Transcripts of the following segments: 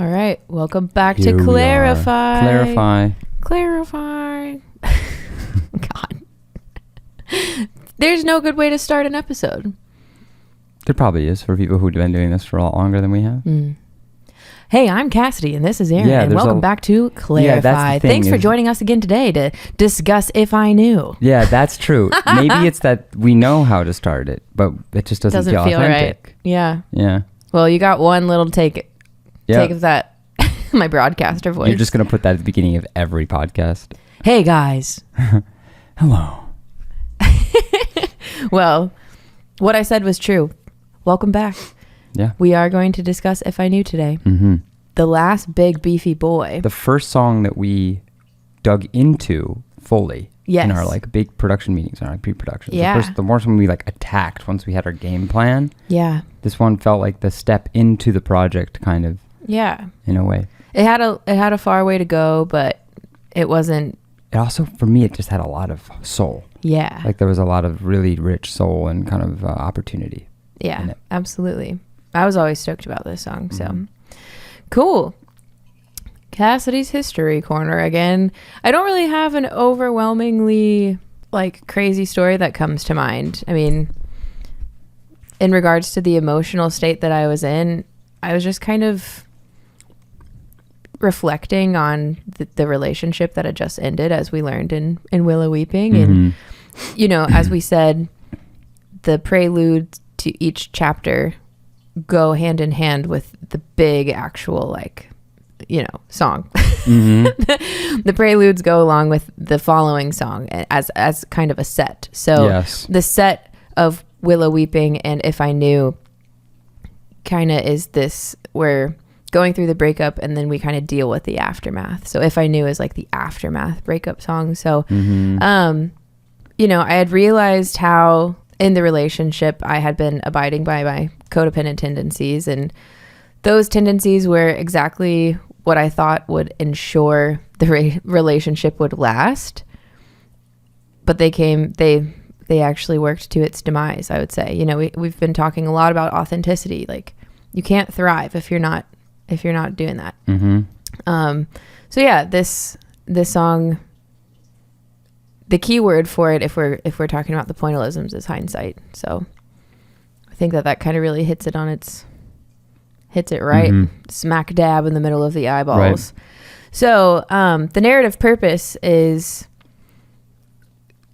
All right, welcome back Here to we Clarify. are. Clarify. God. There's no good way to start an episode. There probably is for people who've been doing this for a lot longer than we have. Hey, I'm Cassidy, and this is Aaron, Yeah, and there's welcome back to Clarify. that's the thing Thanks for is- joining us again today to discuss If I Knew. Yeah, that's true. Maybe it's that we know how to start it, but it just doesn't feel right. authentic. Yeah. Yeah. Well, you got one little take of that, my broadcaster voice. You're just going to put that at the beginning of every podcast. Hey, guys. Hello. Well, what I said was true. Welcome back. Yeah. We are going to discuss If I Knew today. Mm-hmm. The last big beefy boy. The first song that we dug into fully Yes. in our big production meetings, in our pre-production. Yeah. The more one we attacked once we had our game plan. Yeah. This one felt like the step into the project kind of Yeah. in a way. It had a far way to go, but it wasn't. It also, for me, it just had a lot of soul. Yeah. Like there was a lot of really rich soul and kind of opportunity. in Yeah, it. absolutely. I was always stoked about this song. So cool. Cassidy's History Corner again. I don't really have an overwhelmingly crazy story that comes to mind. I mean, in regards to the emotional state that I was in, I was just kind of reflecting on the relationship that had just ended, as we learned in Willow Weeping. And, as we said, the prelude to each chapter go hand in hand with the big actual song. The preludes go along with the following song as kind of a set. So Yes. the set of Willow Weeping and If I Knew kind of is this, we're going through the breakup and then we kind of deal with the aftermath. So If I Knew is the aftermath breakup song. So I had realized how in the relationship I had been abiding by my codependent tendencies, and those tendencies were exactly what I thought would ensure the relationship would last, but they actually worked to its demise, I would say. We've been talking a lot about authenticity. You can't thrive if you're not doing that. So yeah, this song, the key word for it, if we're talking about the pointillisms, is hindsight. So I think that kind of really hits it right smack dab in the middle of the eyeballs. Right. So the narrative purpose is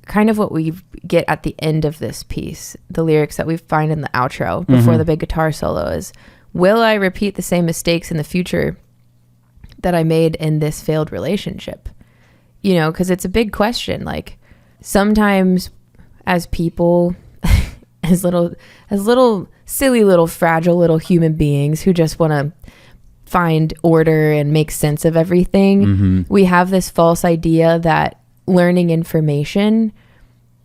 kind of what we get at the end of this piece. The lyrics that we find in the outro before the big guitar solo is, will I repeat the same mistakes in the future that I made in this failed relationship? Because it's a big question. Sometimes as people, as little silly little fragile little human beings who just want to find order and make sense of everything, we have this false idea that learning information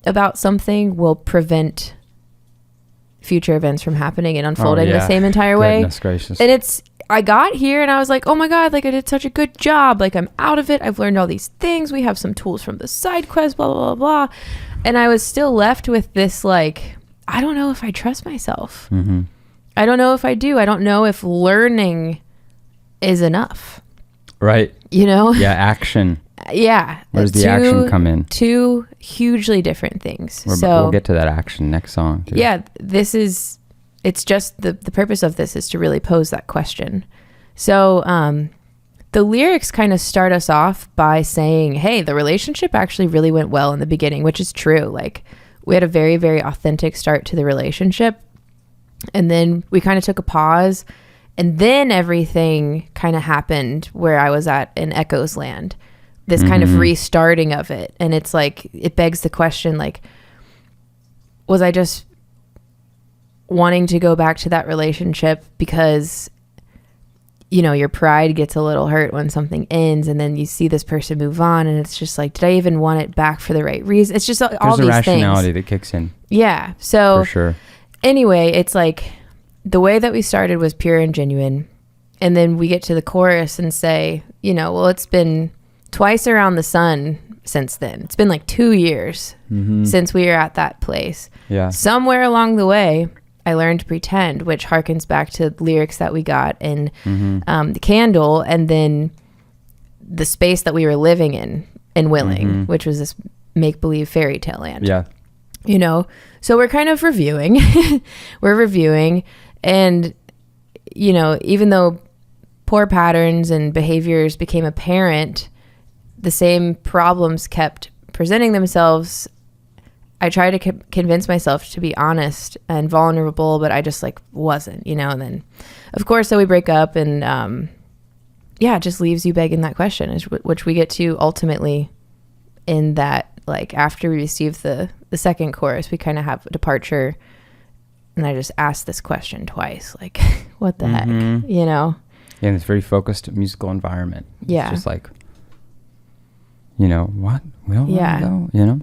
about something will prevent future events from happening and unfolding the same entire way. Goodness gracious. And I got here and I was like, oh my God, I did such a good job. I'm out of it. I've learned all these things. We have some tools from the side quest, blah, blah, blah, blah. And I was still left with this, I don't know if I trust myself. I don't know if I do. I don't know if learning is enough. Right. Yeah, action. Yeah. Where does the action come in? Two hugely different things. We'll get to that action next song too. Yeah, it's just the purpose of this is to really pose that question. So the lyrics kind of start us off by saying, hey, the relationship actually really went well in the beginning, which is true. We had a very, very authentic start to the relationship. And then we kind of took a pause, and then everything kind of happened where I was at in Echo's land, this kind of restarting of it. And it's it begs the question, was I just wanting to go back to that relationship because your pride gets a little hurt when something ends, and then you see this person move on, and it's just did I even want it back for the right reason? It's just all There's these a rationality things that kicks in. Yeah. So for sure. Anyway, it's the way that we started was pure and genuine, and then we get to the chorus and say, well, it's been twice around the sun since then. It's been 2 years since we were at that place. Yeah. Somewhere along the way, I learned to pretend, which harkens back to lyrics that we got in the Candle, and then the space that we were living in Willing, which was this make-believe fairy tale land. Yeah. You know, so we're kind of reviewing. We're reviewing, and you know, even though poor patterns and behaviors became apparent, the same problems kept presenting themselves. I tried to convince myself to be honest and vulnerable, but I just like wasn't, you know. And then, of course, so we break up, and it just leaves you begging that question, which we get to ultimately in that, like, after we receive the second chorus, we kind of have a departure, and I just asked this question twice, like, what the heck, you know? Yeah, in this very focused musical environment. Yeah. It's just like, you know, what? Well, Yeah. go, you know?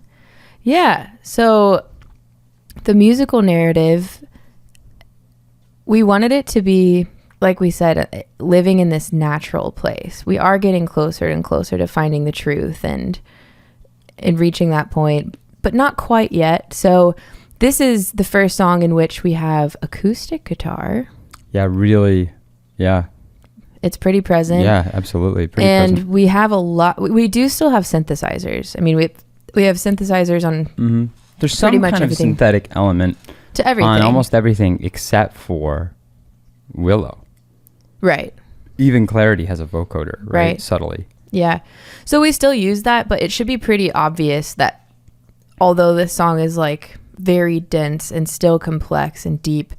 Yeah. So the musical narrative, we wanted it to be, like we said, living in this natural place. We are getting closer and closer to finding the truth and reaching that point, but not quite yet. So this is the first song in which we have acoustic guitar. Yeah, really. Yeah. It's pretty present. Yeah, absolutely. Pretty and present. we have a lot. We do still have synthesizers. I mean, we have synthesizers on There's pretty some much kind of everything. synthetic element to everything. on almost everything except for Willow. Right. Even Clarity has a vocoder, right? Right. Subtly. Yeah. So we still use that, but it should be pretty obvious that although this song is like very dense and still complex and deep,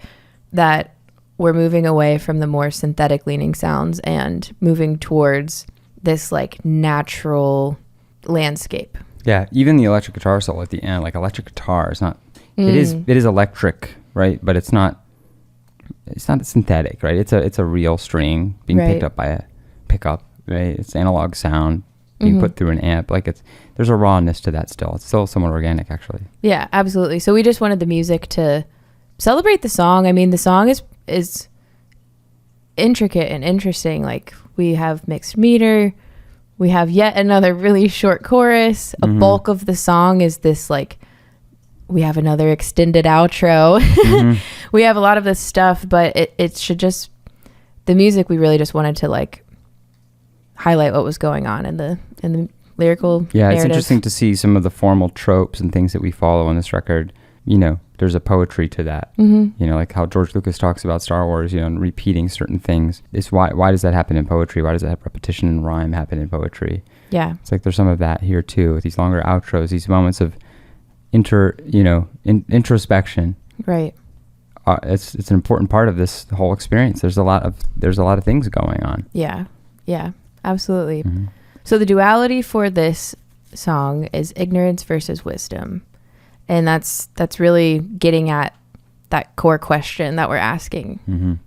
that we're moving away from the more synthetic leaning sounds and moving towards this like natural landscape. Yeah, even the electric guitar solo at the end, like electric guitar is not it is electric, right? But it's not synthetic, right? It's a real string being Right. picked up by a pickup, right? It's analog sound being put through an amp. Like there's a rawness to that still. It's still somewhat organic, actually. Yeah, absolutely. So we just wanted the music to celebrate the song. I mean, the song is intricate and interesting. Like, we have mixed meter. We have yet another really short chorus. A bulk of the song is this, like, we have another extended outro. We have a lot of this stuff, but it should just, the music, we really just wanted to, like, highlight what was going on in the lyrical Yeah, narrative. it's interesting to see some of the formal tropes and things that we follow on this record. You know, there's a poetry to that. You know, like how George Lucas talks about Star Wars, you know, and repeating certain things. It's why does that happen in poetry? Why does that have repetition and rhyme happen in poetry? Yeah. It's like there's some of that here too, with these longer outros, these moments of introspection. Right. It's an important part of this whole experience. There's a lot of things going on. Yeah. Yeah. Absolutely. So the duality for this song is ignorance versus wisdom. And that's really getting at that core question that we're asking,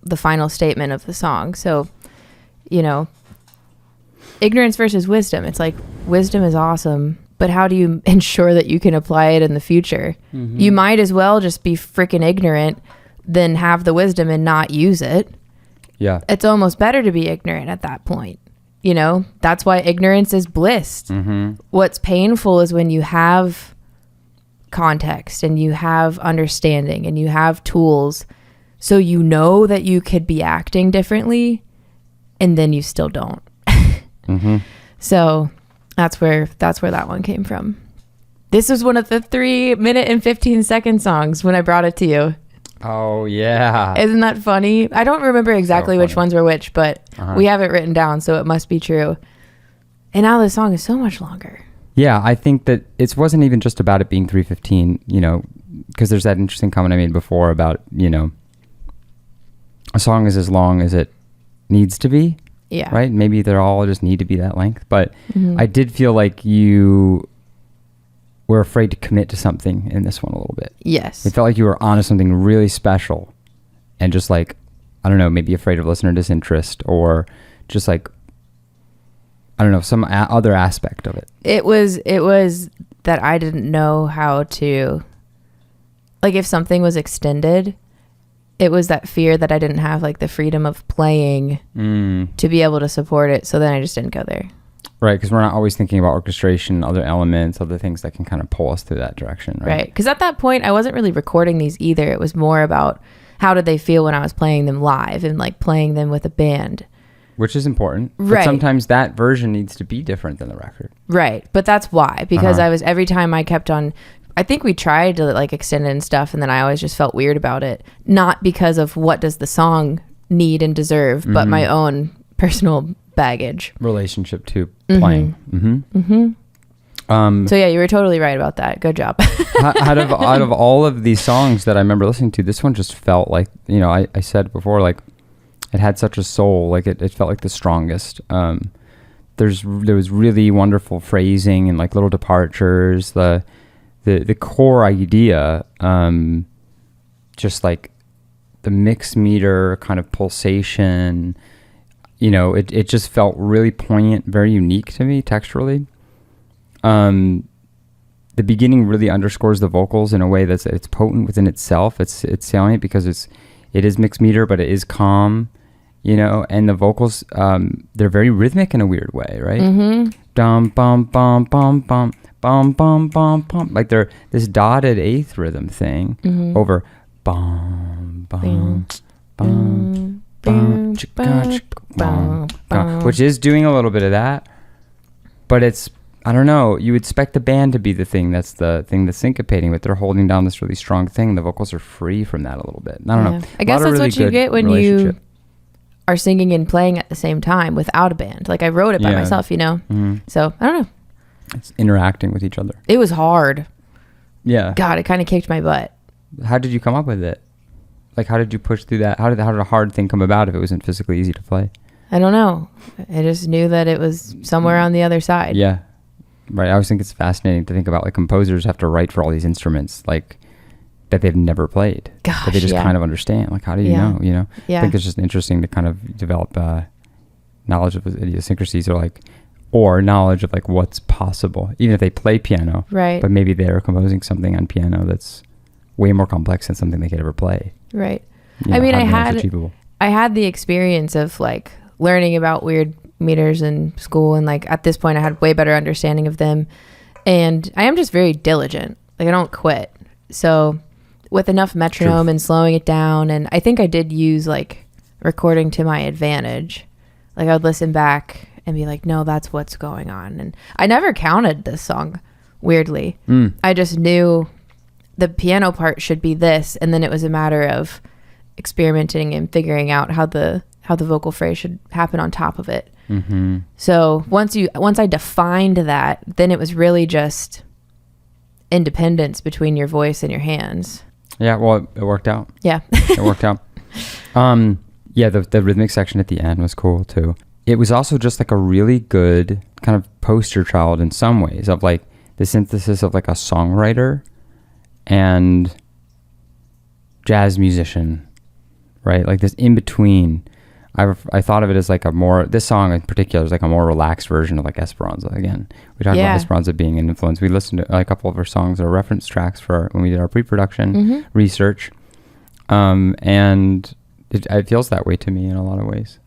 the final statement of the song. So, you know, ignorance versus wisdom. It's like, wisdom is awesome, but how do you ensure that you can apply it in the future? You might as well just be freaking ignorant than have the wisdom and not use it. Yeah. It's almost better to be ignorant at that point. You know, that's why ignorance is bliss. What's painful is when you have context and you have understanding and you have tools, so you know that you could be acting differently, and then you still don't. So that's where that one came from. This was one of the 3-minute and 15-second songs when I brought it to you. Oh yeah. Isn't that funny? I don't remember exactly which ones were which, but we have it written down, so it must be true. And now the song is so much longer. Yeah, I think that it wasn't even just about it being 3:15, you know, because there's that interesting comment I made before about, you know, a song is as long as it needs to be. Yeah. Right? Maybe they're all just need to be that length. But I did feel like you were afraid to commit to something in this one a little bit. Yes. It felt like you were onto something really special and just like, I don't know, maybe afraid of listener disinterest or just like, I don't know, some other aspect of it. It was that I didn't know how to, like, if something was extended, it was that fear that I didn't have like the freedom of playing to be able to support it. So then I just didn't go there. Right, because we're not always thinking about orchestration, other elements, other things that can kind of pull us through that direction. Right. Because at that point, I wasn't really recording these either. It was more about how did they feel when I was playing them live and like playing them with a band. Which is important. Right. But sometimes that version needs to be different than the record. Right. But that's why. Because I was, every time I kept on, I think we tried to like extend it and stuff, and then I always just felt weird about it. Not because of what does the song need and deserve, but my own personal baggage. Relationship to playing. So yeah, you were totally right about that. Good job. out of all of these songs that I remember listening to, this one just felt like, you know, I said before, like it had such a soul, like it felt like the strongest. There was really wonderful phrasing and like little departures. The core idea, just like the mix meter kind of pulsation, you know, it just felt really poignant, very unique to me texturally. The beginning really underscores the vocals in a way that's it's potent within itself. It's salient because it is mixed meter, but it is calm, you know. And the vocals, they're very rhythmic in a weird way, right? Dum bum bum bum bum bum bum bum bum. Like they're this dotted eighth rhythm thing over bum bum bum bum bum bum, which is doing a little bit of that, but it's, I don't know, you expect the band to be the thing that's syncopating, but they're holding down this really strong thing. The vocals are free from that a little bit. I don't know. I guess that's really what you get when you are singing and playing at the same time without a band. Like I wrote it by myself, you know? So I don't know. It's interacting with each other. It was hard. Yeah. God, it kind of kicked my butt. How did you come up with it? Like, how did you push through that? How did a hard thing come about if it wasn't physically easy to play? I don't know. I just knew that it was somewhere on the other side. Yeah. Right. I always think it's fascinating to think about like composers have to write for all these instruments like that they've never played. Gosh, that they just kind of understand. Like, how do you know? You know? Yeah. I think it's just interesting to kind of develop knowledge of idiosyncrasies or knowledge of like what's possible, even if they play piano. Right. But maybe they're composing something on piano that's way more complex than something they could ever play. Right. You know, I mean, I had the experience of like learning about weird meters in school, and like at this point I had way better understanding of them, and I am just very diligent. Like I don't quit. So with enough metronome and slowing it down, and I think I did use like recording to my advantage. Like I would listen back and be like, no, that's what's going on. And I never counted this song, weirdly. I just knew the piano part should be this, and then it was a matter of experimenting and figuring out how the vocal phrase should happen on top of it. So once I defined that, then it was really just independence between your voice and your hands. Yeah, well, it worked out. Yeah. It worked out. Yeah, the rhythmic section at the end was cool too. It was also just like a really good kind of poster child in some ways of like the synthesis of like a songwriter and jazz musician, right? Like this in between. I thought of it as like this song in particular is like a more relaxed version of like Esperanza. Again, we talked about Esperanza being an influence. We listened to a couple of her songs or reference tracks when we did our pre-production research. And it feels that way to me in a lot of ways.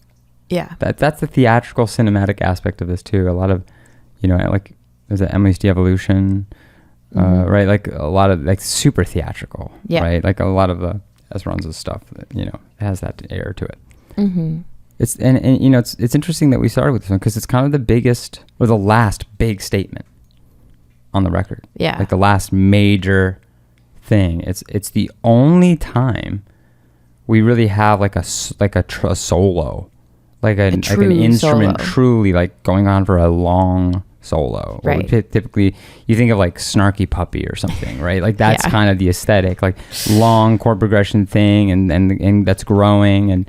Yeah. That's the theatrical cinematic aspect of this too. A lot of, you know, like there's an Emily's De-Evolution, right? Like a lot of like super theatrical, right? Like a lot of the Esperanza stuff, you know, has that air to it. It's and you know it's interesting that we started with this one because it's kind of the biggest or the last big statement on the record. Yeah, like the last major thing. It's the only time we really have like a solo, like an instrument solo. Truly like going on for a long solo. Right. Typically, you think of like Snarky Puppy or something, right? Like that's kind of the aesthetic, like long chord progression thing, and that's growing,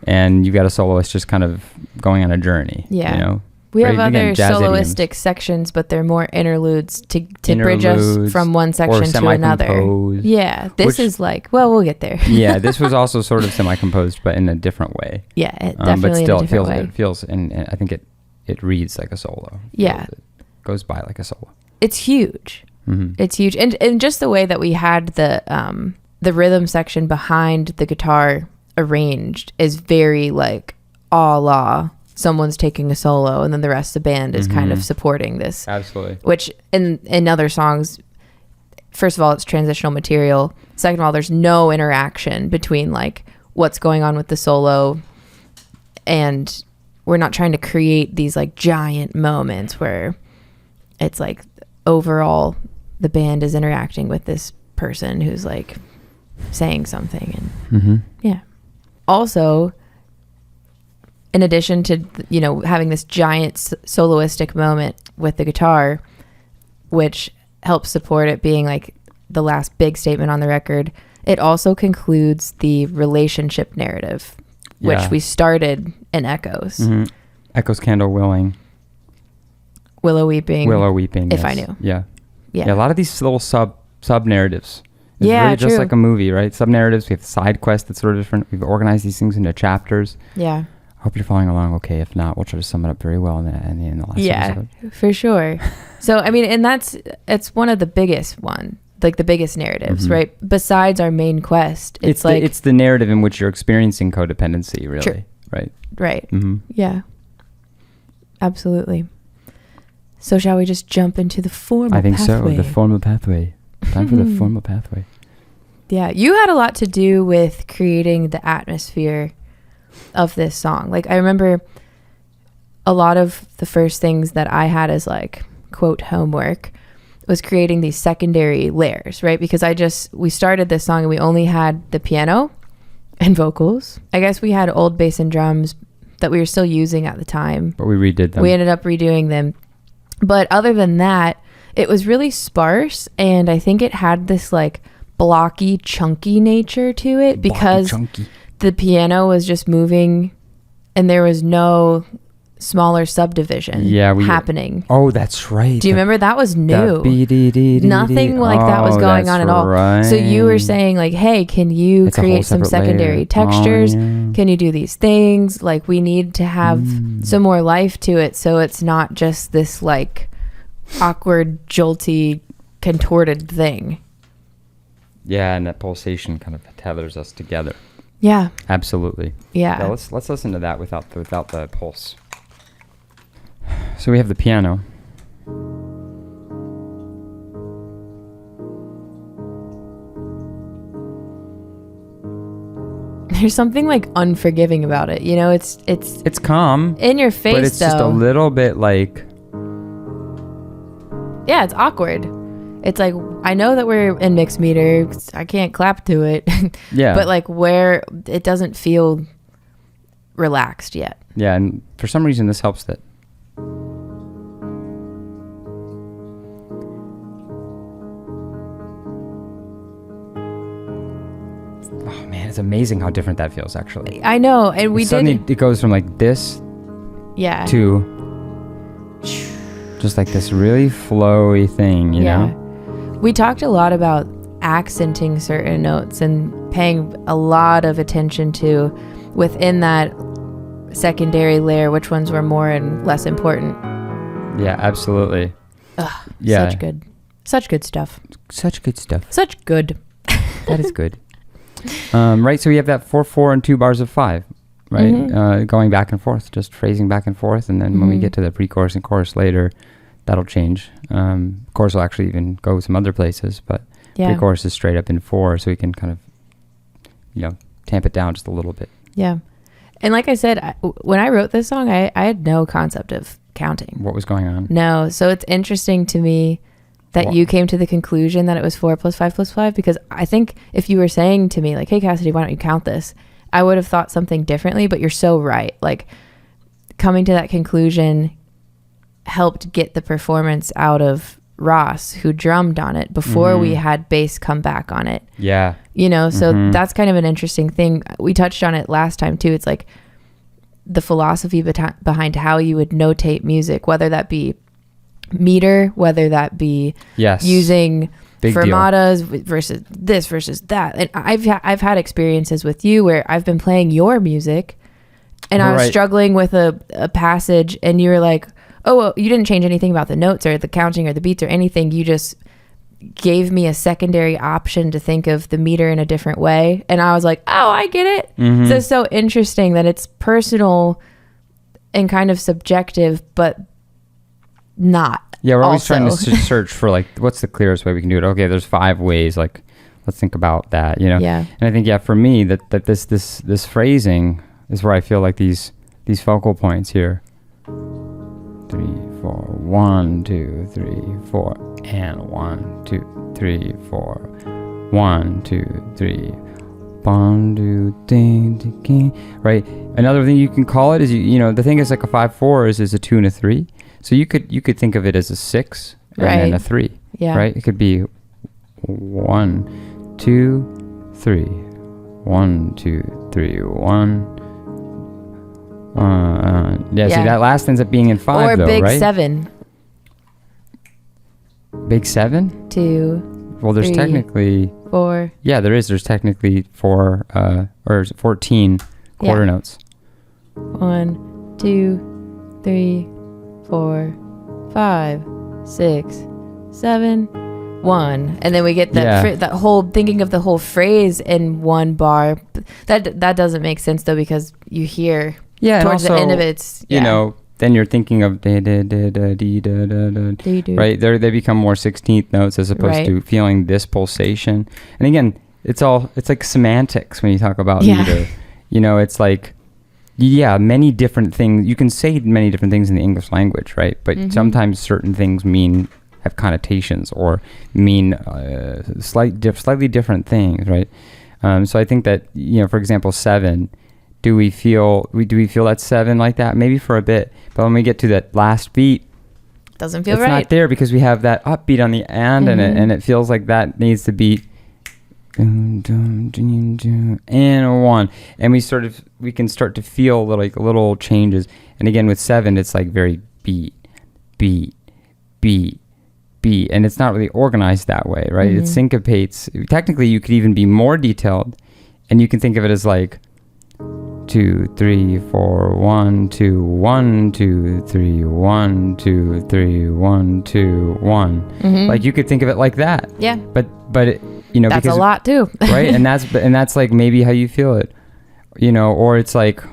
and you got a soloist just kind of going on a journey. Yeah, you know. We have other soloistic sections, but they're more interludes to bridge us from one section to another. Yeah, this is like, well, we'll get there. Yeah, this was also sort of semi-composed, but in a different way. Yeah, definitely but still, in a different way. It feels, and I think it reads like a solo. Yeah. It goes by like a solo. It's huge. It's huge. And just the way that we had the rhythm section behind the guitar arranged is very like a la someone's taking a solo and then the rest of the band is kind of supporting this. Absolutely. Which in other songs, first of all, it's transitional material. Second of all, there's no interaction between like what's going on with the solo, and we're not trying to create these like giant moments where it's like overall the band is interacting with this person who's like saying something. And yeah. Also, in addition to, you know, having this giant soloistic moment with the guitar, which helps support it being like the last big statement on the record, it also concludes the relationship narrative, which we started in Echoes. Echoes, Candle, Willing. Willow Weeping. If Yes. I Knew. Yeah. A lot of these little sub narratives. It's Yeah, really just true. like a movie, right? Sub narratives. We have side quests that's sort of different. We've organized these things into chapters. Yeah. I hope you're following along okay. If not, we'll try to sum it up very well in the last episode. For sure. So, I mean, and it's one of the biggest like the biggest narratives, right? Besides our main quest. It's like... it's the narrative in which you're experiencing codependency, really. True. Right. Right. Yeah. Absolutely. So shall we just jump into the formal pathway? I think so. The formal pathway. Time for the formal pathway. Yeah. You had a lot to do with creating the atmosphere of this song. Like, I remember a lot of the first things that I had as like, quote, homework was creating these secondary layers, right? Because we started this song and we only had the piano and vocals. I guess we had old bass and drums that we were still using at the time. But we redid them. We ended up redoing them. But other than that, it was really sparse, and I think it had this like blocky, chunky nature to it because the piano was just moving and there was no smaller subdivision happening. Oh, that's right. Do you remember? That was new. Nothing like that was going on at all. Right. So you were saying like, hey, can you create some secondary textures? Can you do these things? Like, we need to have some more life to it, so it's not just this like awkward, jolty, contorted thing. Yeah, and that pulsation kind of tethers us together. Yeah. Absolutely. Yeah. Let's listen to that without the pulse. So we have the piano. There's something like unforgiving about it, you know. It's calm in your face, but it's though. just a little bit like, yeah, it's awkward. It's like, I know that we're in mixed meter, I can't clap to it. Yeah, but like where it doesn't feel relaxed yet. Yeah, and for some reason this helps that. Oh man, it's amazing how different that feels actually. I know, and we suddenly it goes from like this to just like this really flowy thing, you know? We talked a lot about accenting certain notes and paying a lot of attention to within that secondary layer which ones were more and less important. Yeah, absolutely. Ugh, yeah. Such good stuff. Such good stuff. Such good. That is good. Right, so we have that 4/4 and 2 bars of 5, right? Going back and forth, just phrasing back and forth, and then when we get to the pre-chorus and chorus later, that'll change. Chorus will actually even go some other places, but pre-chorus is straight up in 4, so we can kind of, you know, tamp it down just a little bit. Yeah. And like I said, when I wrote this song, I had no concept of counting. What was going on? No, so it's interesting to me that you came to the conclusion that it was 4 + 5 + 5, because I think if you were saying to me like, hey Cassidy, why don't you count this? I would have thought something differently, but you're so right. Like, coming to that conclusion helped get the performance out of Ross, who drummed on it before we had bass come back on it. Yeah. You know, so that's kind of an interesting thing. We touched on it last time too. It's like the philosophy behind how you would notate music, whether that be meter, whether that be using fermatas versus this versus that. And I've had experiences with you where I've been playing your music and I was struggling with a passage, and you were like, oh, well, you didn't change anything about the notes or the counting or the beats or anything. You just gave me a secondary option to think of the meter in a different way. And I was like, oh, I get it. So it's so interesting that it's personal and kind of subjective, but not. Yeah, we're always trying to also. search for like what's the clearest way we can do it. Okay, there's 5 ways. Like, let's think about that. You know. Yeah. And I think for me that this phrasing is where I feel like these focal points here. 3, 4, 1, 2, 3, 4, and 1, 2, 3, 4, 1, 2, 3. Right. Another thing you can call it is you know the thing is like a 5/4 is a 2 and a 3. So you could think of it as a 6 and then a 3. Yeah. Right. It could be 1, 2, 3. 1, 2, 3. 1. Yeah. See, that last ends up being in 5 or though, big right? 7. Big 7. 2. Well, there's 3, technically 4. Yeah, there is. There's technically 4 or 14 quarter notes. 1, 2, 3, 4, 5, 6, 7, 1, and then we get that that whole thinking of the whole phrase in one bar. That doesn't make sense though, because you hear towards the end of it, it's, you know, then you're thinking of right. They become more 16th notes as opposed to feeling this pulsation. And again, it's like semantics when you talk about meter. You know, it's like many different things. You can say many different things in the English language, right? But sometimes certain things have connotations or mean slightly different things, right? So I think that, you know, for example, 7. Do we feel that 7 like that? Maybe for a bit, but when we get to that last beat, doesn't feel it's right. not there because we have that upbeat on the end, and it feels like that needs to be and 1, and we can start to feel little changes. And again with 7, it's like very beat, and it's not really organized that way, right? It syncopates. Technically, you could even be more detailed, and you can think of it as like 2, 3, 4, 1, 2, 1, 2, 3, 1, 2, 3, 1, 2, 1. Like you could think of it like that. Yeah. But it, you know, that's because, a lot too. right? And that's like maybe how you feel it, you know, or it's like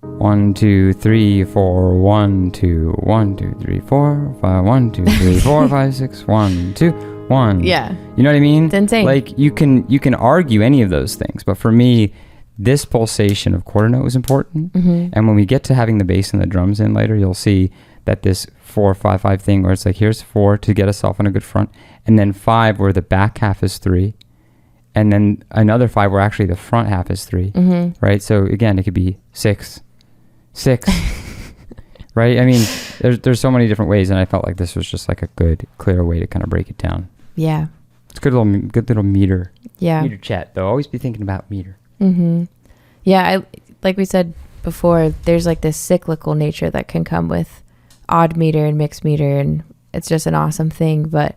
1, 2, 3, 4, 1, 2, 1, 2, 3, 4, 5, 1, 2, 3, 4, 5, 6, 1, 2, 1. Yeah. You know what I mean? It's insane. Like you can argue any of those things, but for me, this pulsation of quarter note is important. And when we get to having the bass and the drums in later, you'll see that this 4, 5, 5 thing where it's like, here's 4 to get us off on a good front, and then 5 where the back half is 3, and then another 5 where actually the front half is 3, right? So again, it could be 6, right? I mean, there's so many different ways, and I felt like this was just like a good, clear way to kind of break it down. Yeah. It's good little meter. Yeah. Meter chat though. Always be thinking about meter. Yeah, like we said before, there's like this cyclical nature that can come with odd meter and mixed meter, and it's just an awesome thing. But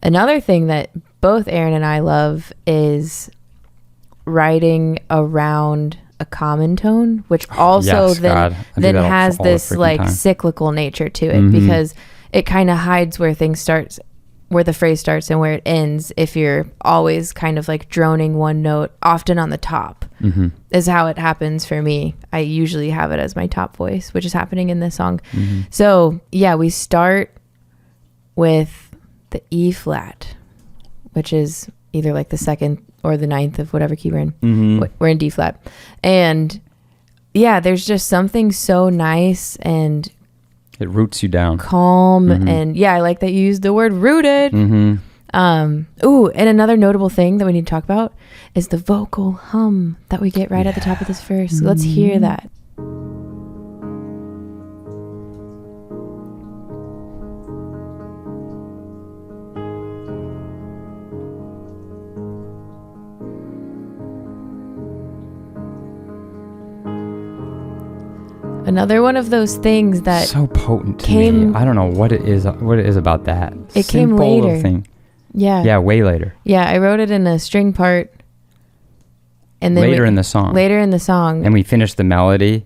another thing that both Aaron and I love is writing around a common tone, which also then has this like cyclical nature to it, because it kind of hides where the phrase starts and where it ends. If you're always kind of like droning one note, often on the top, is how it happens for me. I usually have it as my top voice, which is happening in this song. So yeah, we start with the E flat, which is either like the 2nd or the 9th of whatever key we're in. We're in D flat. And yeah, there's just something so nice and it roots you down, calm. And yeah, I like that you used the word rooted. And another notable thing that we need to talk about is the vocal hum that we get right at the top of this verse. Let's hear that. Another one of those things that so potent to me. I don't know what it is about that. It came later. Thing. Yeah. Yeah, way later. Yeah, I wrote it in a string part. And then later in the song. Later in the song. And we finished the melody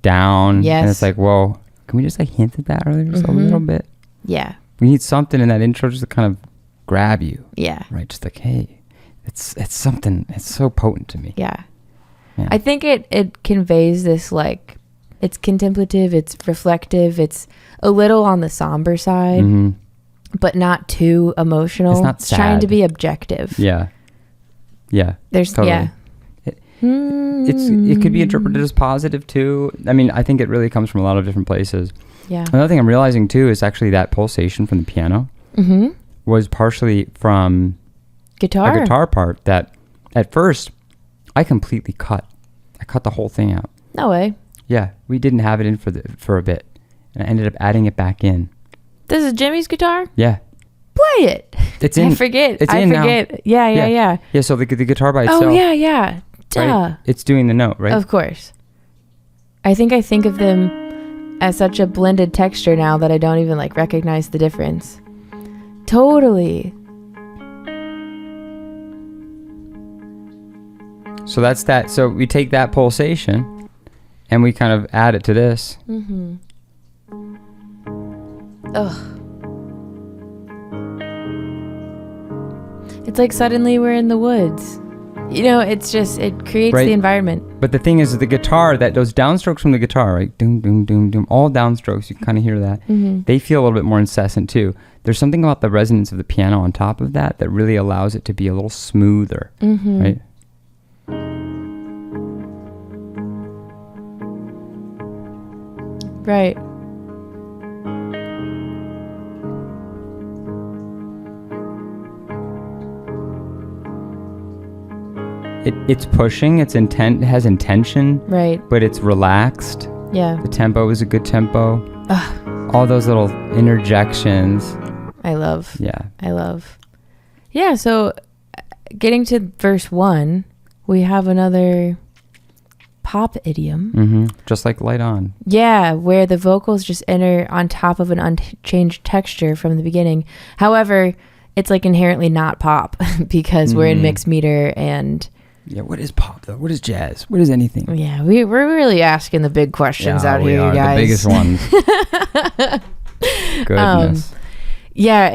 down. Yes. And it's like, whoa, can we just like hint at that earlier just a little bit? Yeah. We need something in that intro just to kind of grab you. Yeah. Right? Just like, hey, it's something. It's so potent to me. Yeah. Yeah. I think it conveys this, like, it's contemplative, it's reflective, it's a little on the somber side, but not too emotional. It's not trying to sad. be objective. Yeah. There's Totally. It could be interpreted as positive too. I mean, I think it really comes from a lot of different places. Yeah. Another thing I'm realizing too is actually that pulsation from the piano was partially from Guitar. a guitar part that at first I completely cut. I cut the whole thing out. No way. Yeah, we didn't have it in for a bit, and I ended up adding it back in. This is Jimmy's guitar? Yeah, Play it. it's in. I forget. It's I in now. forget. Yeah. Yeah, so the guitar by itself. Oh, yeah. Duh. Right? It's doing the note, right? Of course. I think of them as such a blended texture now that I don't even like recognize the difference. Totally. So that's that. So we take that pulsation and we kind of add it to this. Ugh. It's like suddenly we're in the woods. You know, it's just, it creates Right. the environment. But the thing is, the guitar, those downstrokes from the guitar, right? Doom, doom, doom, doom, all downstrokes, you can kind of hear that. They feel a little bit more incessant too. There's something about the resonance of the piano on top of that really allows it to be a little smoother, right? Right. It's pushing, it's intent, it has intention, Right. but it's relaxed. Yeah. The tempo is a good tempo. All those little interjections. I love. Yeah. Yeah, so getting to verse 1, we have another pop idiom. Just like Light On. Yeah, where the vocals just enter on top of an unchanged texture from the beginning. However, it's like inherently not pop because we're in mixed meter and... Yeah, what is pop though? What is jazz? What is anything? Yeah, we're really asking the big questions out we here, are, guys. the biggest ones. Goodness. Yeah,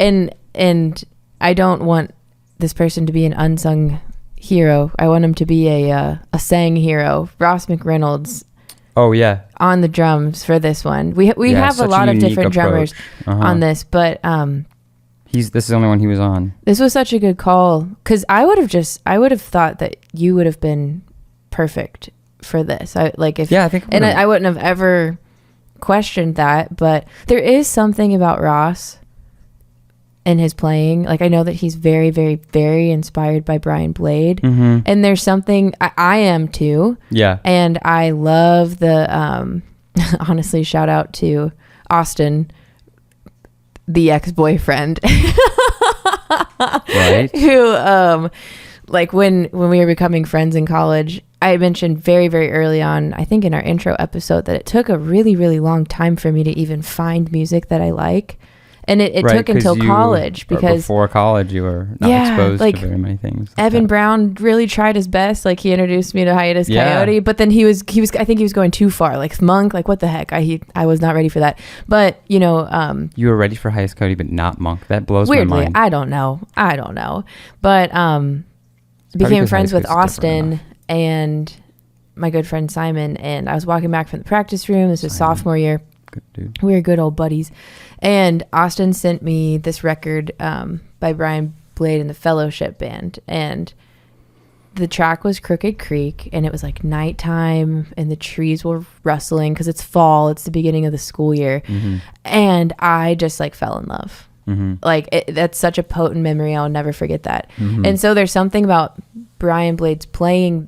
and I don't want this person to be an unsung hero. I want him to be a sang hero. Ross McReynolds Oh yeah. on the drums for this one. We Yeah, have a such lot of unique different drummers approach. on this, but This is the only one he was on. this was such a good call because I would have thought that you would have been perfect for this. I think I wouldn't have ever questioned that, but there is something about Ross and his playing. Like I know that he's very, very, very inspired by Brian Blade, and there's something I am too. Yeah. And I love the honestly, shout out to Austin, the ex-boyfriend. Right. Who like when we were becoming friends in college, I mentioned very, very early on, I think in our intro episode, that it took a really, really long time for me to even find music that I like. And it Right, took until college because before college you were not exposed to very many things. Evan Brown really tried his best. Like he introduced me to Hiatus Coyote, but then he was I think he was going too far. Like Monk, like what the heck? I was not ready for that. But you know, you were ready for Hiatus Coyote, but not Monk. That blows weirdly, my mind. I don't know. But became friends with Austin and my good friend Simon, and I was walking back from the practice room. This was sophomore year. Good dude. We were good old buddies. And Austin sent me this record by Brian Blade and the Fellowship Band. And the track was Crooked Creek. And it was like nighttime and the trees were rustling because it's fall. It's the beginning of the school year. And I just like fell in love. Like that's such a potent memory. I'll never forget that. And so there's something about Brian Blade's playing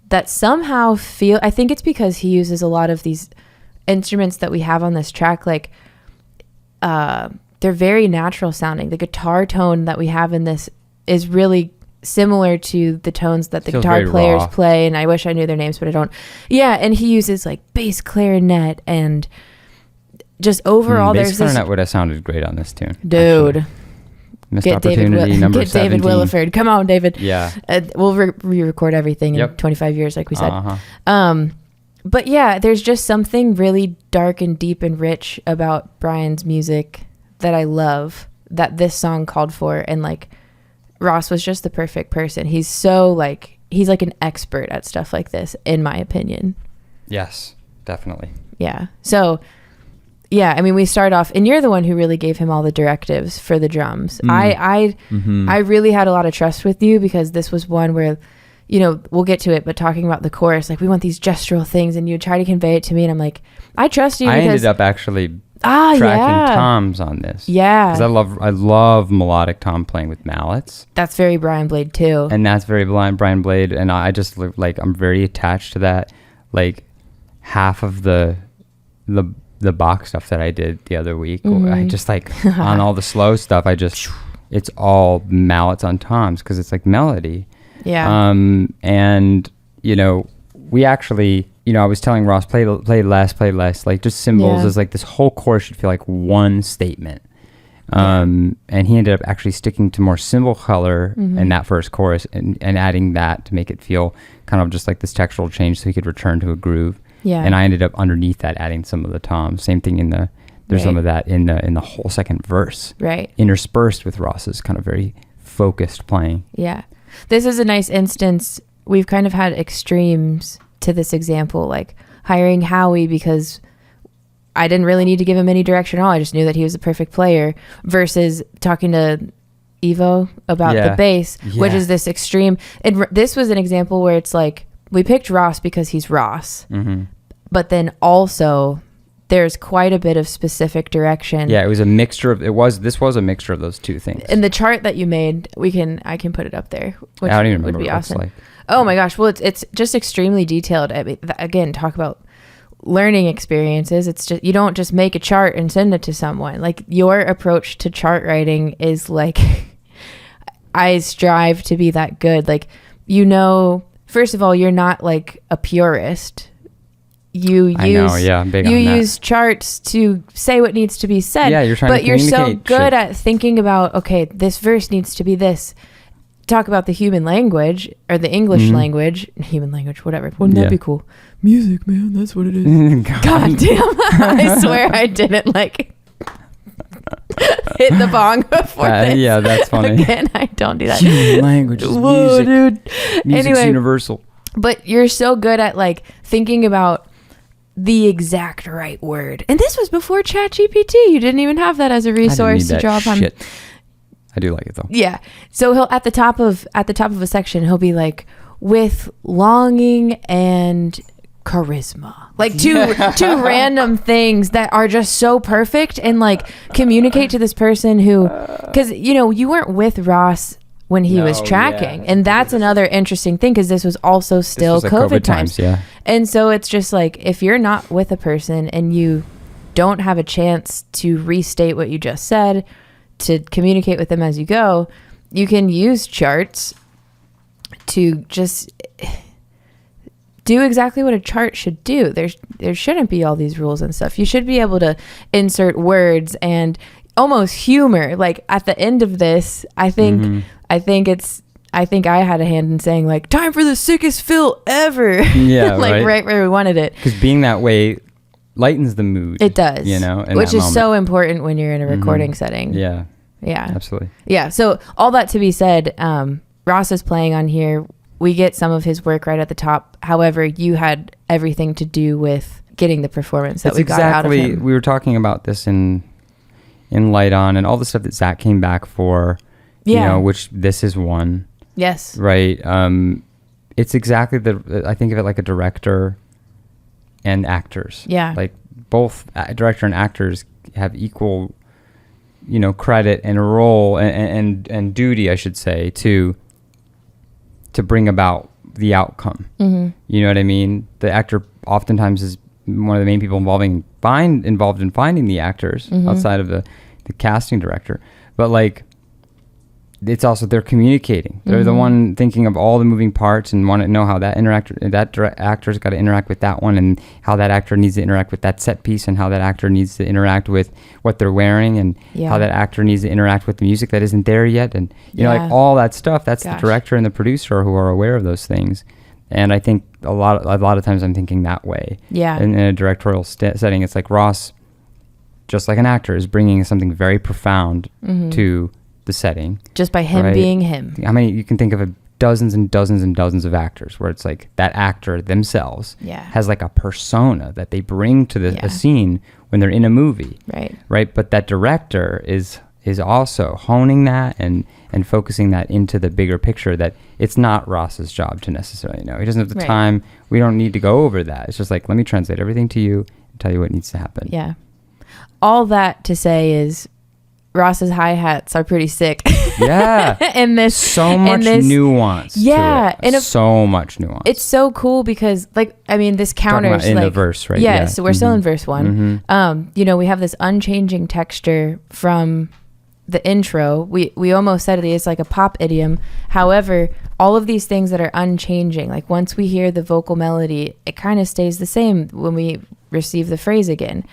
that somehow I think it's because he uses a lot of these instruments that we have on this track, like they're very natural sounding. The guitar tone that we have in this is really similar to the tones that the guitar players play, and I wish I knew their names, but I don't. Yeah, and he uses like bass clarinet and just overall bass clarinet would have sounded great on this tune. Dude. Actually. Missed opportunity number get 17. David Williford. Come on, David. Yeah. We'll re-record everything in 25 years, like we said. But yeah, there's just something really dark and deep and rich about Brian's music that I love, that this song called for. And like Ross was just the perfect person. He's so like he's like an expert at stuff like this, in my opinion. Yes, definitely. Yeah. So, yeah, I mean, we start off, and you're the one who really gave him all the directives for the drums. I really had a lot of trust with you, because this was one where, you know, we'll get to it, but talking about the chorus, like, we want these gestural things, and you try to convey it to me, and I'm like, I trust you. I because ended up actually tracking toms on this. Yeah. Because I love melodic tom playing with mallets. That's very Brian Blade too. And that's very Brian Blade, and I just like, I'm very attached to that. Like, half of the Bach stuff that I did the other week, I just like on all the slow stuff, it's all mallets on toms, because it's like melody. Yeah. And you know, we actually, you know, I was telling Ross, play less, like just cymbals is like, this whole chorus should feel like one statement. And he ended up actually sticking to more cymbal color in that first chorus, and adding that to make it feel kind of just like this textural change, so he could return to a groove. Yeah. And I ended up underneath that adding some of the toms. Same thing there's some of that in the whole second verse. Right. Interspersed with Ross's kind of very focused playing. Yeah. This is a nice instance. We've kind of had extremes to this example, like hiring Howie because I didn't really need to give him any direction at all. I just knew that he was a perfect player, versus talking to Evo about the bass, which is this extreme. This was an example where it's like, we picked Ross because he's Ross, but then also there's quite a bit of specific direction. Yeah, it was a mixture of this was a mixture of those two things. In the chart that you made, I can put it up there, which I don't even would remember be what awesome. it's like. Oh my gosh, well it's just extremely detailed. I mean, again, talk about learning experiences. It's just, you don't just make a chart and send it to someone. Like, your approach to chart writing is like I strive to be that good. Like, you know, first of all, you're not like a purist. You use charts to say what needs to be said. Yeah, you're trying to communicate. But you're so good at thinking about, okay, this verse needs to be this. Talk about the human language, or the English language, human language, whatever. Wouldn't that be cool? Music, man, that's what it is. God damn, I swear I didn't like hit the bong before this. Yeah, that's funny. Again, I don't do that. Human language is Whoa, music. dude. Music's Anyway, universal. But you're so good at like thinking about the exact right word. And this was before ChatGPT. You didn't even have that as a resource to draw upon. I do like it though. Yeah. So he'll at the top of a section, he'll be like, with longing and charisma, like two random things that are just so perfect, and like communicate to this person who, because you know, you weren't with Ross when he was tracking, and that's another interesting thing, because this was also still COVID times. And so it's just like, if you're not with a person and you don't have a chance to restate what you just said, to communicate with them as you go, you can use charts to just do exactly what a chart should do. There shouldn't be all these rules and stuff. You should be able to insert words and almost humor. Like, at the end of this, I think I had a hand in saying, like, time for the sickest fill ever. Yeah, like right where we wanted it. Because being that way lightens the mood. It does. You know, which is so important when you're in a recording setting. Yeah. Yeah. Absolutely. Yeah. So all that to be said, Ross is playing on here. We get some of his work right at the top. However, you had everything to do with getting the performance that we got out of him. We were talking about this in Light On, and all the stuff that Zach came back for, you know, which this is one. Yes. Right. It's exactly I think of it like a director and actors. Yeah. Like, both director and actors have equal, you know, credit and a role and duty, I should say, to bring about the outcome. You know what I mean? The actor oftentimes is one of the main people involved in finding the actors outside of the casting director. But like, it's also, they're communicating. They're the one thinking of all the moving parts and want to know how that actor's got to interact with that one, and how that actor needs to interact with that set piece, and how that actor needs to interact with what they're wearing, and how that actor needs to interact with the music that isn't there yet. And you know, like all that stuff, that's the director and the producer who are aware of those things. And I think a lot of times I'm thinking that way. Yeah. In a directorial setting, it's like Ross, just like an actor, is bringing something very profound to the setting, just by him being him. I mean, you can think of dozens and dozens and dozens of actors where it's like that actor themselves Yeah. has like a persona that they bring to Yeah. a scene when they're in a movie. Right. But that director is also honing that and focusing that into the bigger picture, that it's not Ross's job to necessarily know. He doesn't have the Right. time. We don't need to go over that. It's just like, let me translate everything to you and tell you what needs to happen. Yeah. All that to say is Ross's hi-hats are pretty sick. Yeah. in this So much nuance. Yeah. To it. So much nuance. It's so cool because, like, I mean, this counters in like the verse, right? Yeah, Yeah. so we're still in verse 1. You know, we have this unchanging texture from the intro. We almost said it's like a pop idiom. However, all of these things that are unchanging, like once we hear the vocal melody, it kind of stays the same when we receive the phrase again.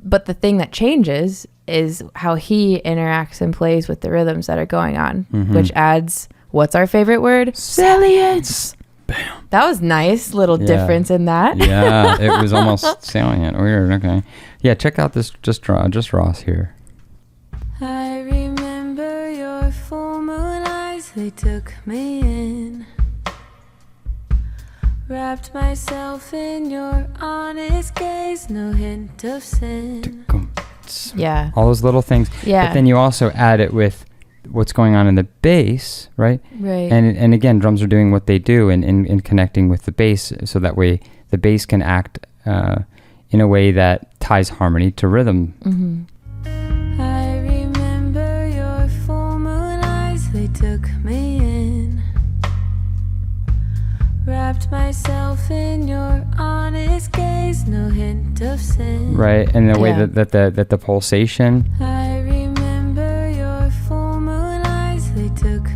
But the thing that changes is how he interacts and plays with the rhythms that are going on, which adds, what's our favorite word? Salience. Bam. That was nice little Yeah. difference in that. Yeah, it was almost salient. Weird. Okay. Yeah, check out this just Ross here. I remember your full moon eyes, they took me in. Wrapped myself in your honest gaze, no hint of sin. Yeah. All those little things. Yeah. But then you also add it with what's going on in the bass, right? Right. And again, drums are doing what they do in connecting with the bass, so that way the bass can act in a way that ties harmony to rhythm. Mm-hmm. I remember your full moon eyes, they took me in. Wrapped myself in your honest gaze, no hint of sin. Right, and the way Yeah. that the pulsation. I remember your full moon eyes, they took.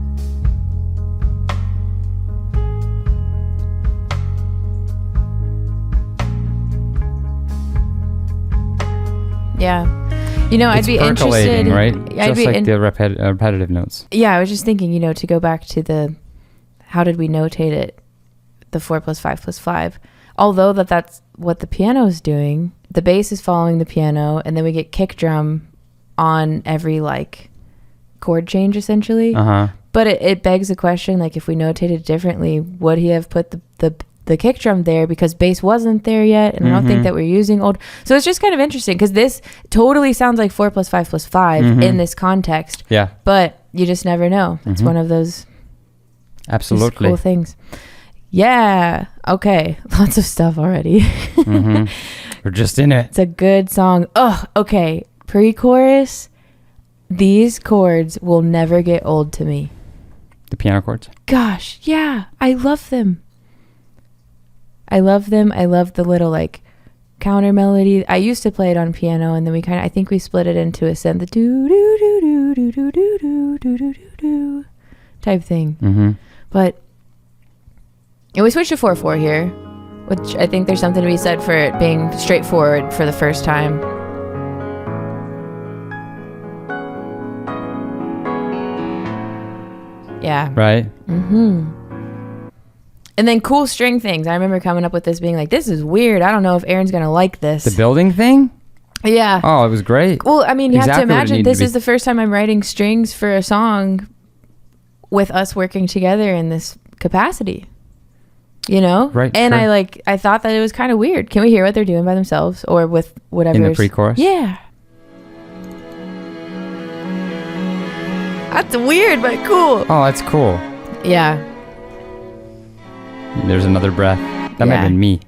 Yeah. You know, I'd It's be percolating, interested. right? I'd Just be like the repetitive notes. Yeah, I was just thinking, you know, to go back to the, how did we notate it? The 4 + 5 + 5. Although that's what the piano is doing, the bass is following the piano, and then we get kick drum on every like chord change essentially. But it begs the question, like, if we notated it differently, would he have put the kick drum there because bass wasn't there yet? And I don't think that we're using old. So it's just kind of interesting because this totally sounds like 4 + 5 + 5 in this context. Yeah. But you just never know. It's one of those just Absolutely. cool things. Yeah. Okay. Lots of stuff already. We're just in it. It's a good song. Oh, okay. Pre-chorus. These chords will never get old to me. The piano chords. Gosh, yeah. I love them. I love them. I love the little like counter melody. I used to play it on piano, and then I think we split it into a synth, the do do do do do do do do do do do type thing. But and we switched to 4/4 here, which I think there's something to be said for it being straightforward for the first time. Yeah. Right. And then cool string things. I remember coming up with this being like, this is weird. I don't know if Aaron's going to like this. The building thing? Yeah. Oh, it was great. Well, I mean, you have to Exactly what it imagine needed to this be. is the first time I'm writing strings for a song with us working together in this capacity. You know? Right, And sure. I thought that it was kind of weird. Can we hear what they're doing by themselves or with whatever? In the pre-chorus? Yeah. That's weird, but cool. Oh, that's cool. Yeah. There's another breath. That might Yeah. have been me.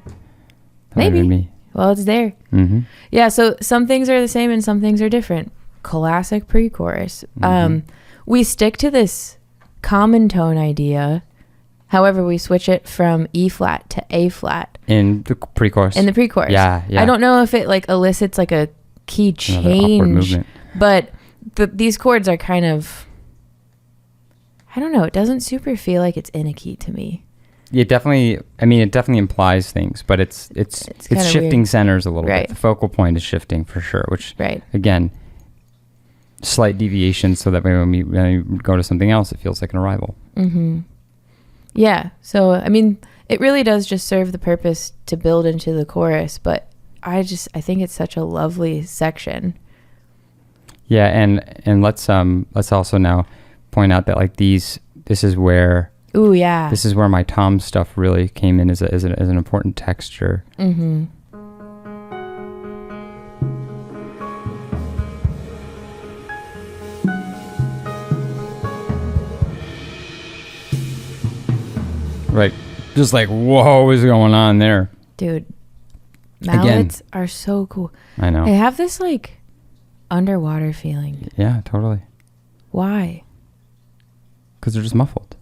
That might have Maybe. been me. Well, it's there. Mm-hmm. Yeah, so some things are the same and some things are different. Classic pre-chorus. We stick to this common tone idea. However, we switch it from E flat to A flat In the pre-chorus. in the pre-chorus. Yeah. I don't know if it like elicits like a key Another awkward change, movement. but these chords are kind of, I don't know. It doesn't super feel like it's in a key to me. It definitely implies things, but it's kinda shifting weird. centers a little Right. bit. The focal point is shifting for sure, which Right. again, slight deviation so that when we go to something else, it feels like an arrival. Yeah. So, I mean, it really does just serve the purpose to build into the chorus, but I think it's such a lovely section. Yeah, and let's also now point out that like these this is where Ooh, yeah. this is where my tom stuff really came in as an important texture. Mm-hmm. Right. Just like, whoa, what is going on there? Dude, mallets are so cool. I know. They have this like underwater feeling. Yeah, totally. Why? Because they're just muffled.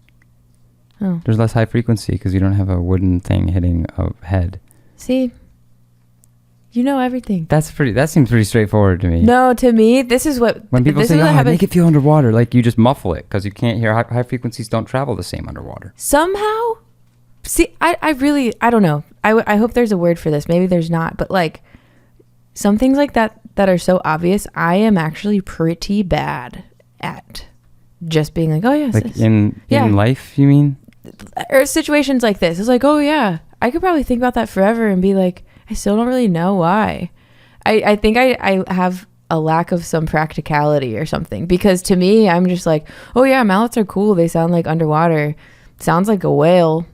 Oh. There's less high frequency because you don't have a wooden thing hitting a head. See? You know everything. That seems pretty straightforward to me. No, to me, this is what... When people this say, is what oh, happens. make it feel underwater, like you just muffle it because you can't hear. High frequencies don't travel the same underwater. Somehow... See, I really... I don't know. I hope there's a word for this. Maybe there's not. But like, some things like that are so obvious, I am actually pretty bad at just being like, oh, yes. Like in life, you mean? Or situations like this. It's like, oh, yeah. I could probably think about that forever and be like, I still don't really know why. I think I have a lack of some practicality or something, because to me, I'm just like, oh yeah, mallets are cool. They sound like underwater. Sounds like a whale.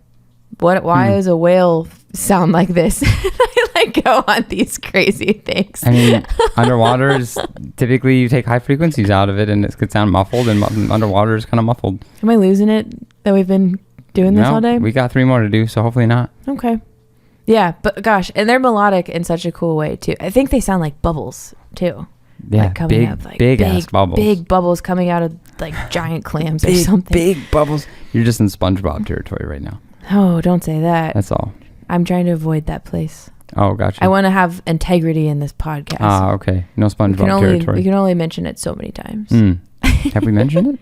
Why does a whale sound like this? I like go on these crazy things. I mean, underwater is typically you take high frequencies out of it and it could sound muffled, and underwater is kind of muffled. Am I losing it that we've been doing this all day? We got 3 more to do, so hopefully not. Okay. Yeah, but gosh, and they're melodic in such a cool way too. I think they sound like bubbles too. Yeah, like coming up, like big ass bubbles. Big bubbles coming out of like giant clams or something. Big bubbles. You're just in SpongeBob territory right now. Oh, don't say that. That's all. I'm trying to avoid that place. Oh, gotcha. I want to have integrity in this podcast. Ah, okay. No SpongeBob territory. We can only mention it so many times. Have we mentioned it?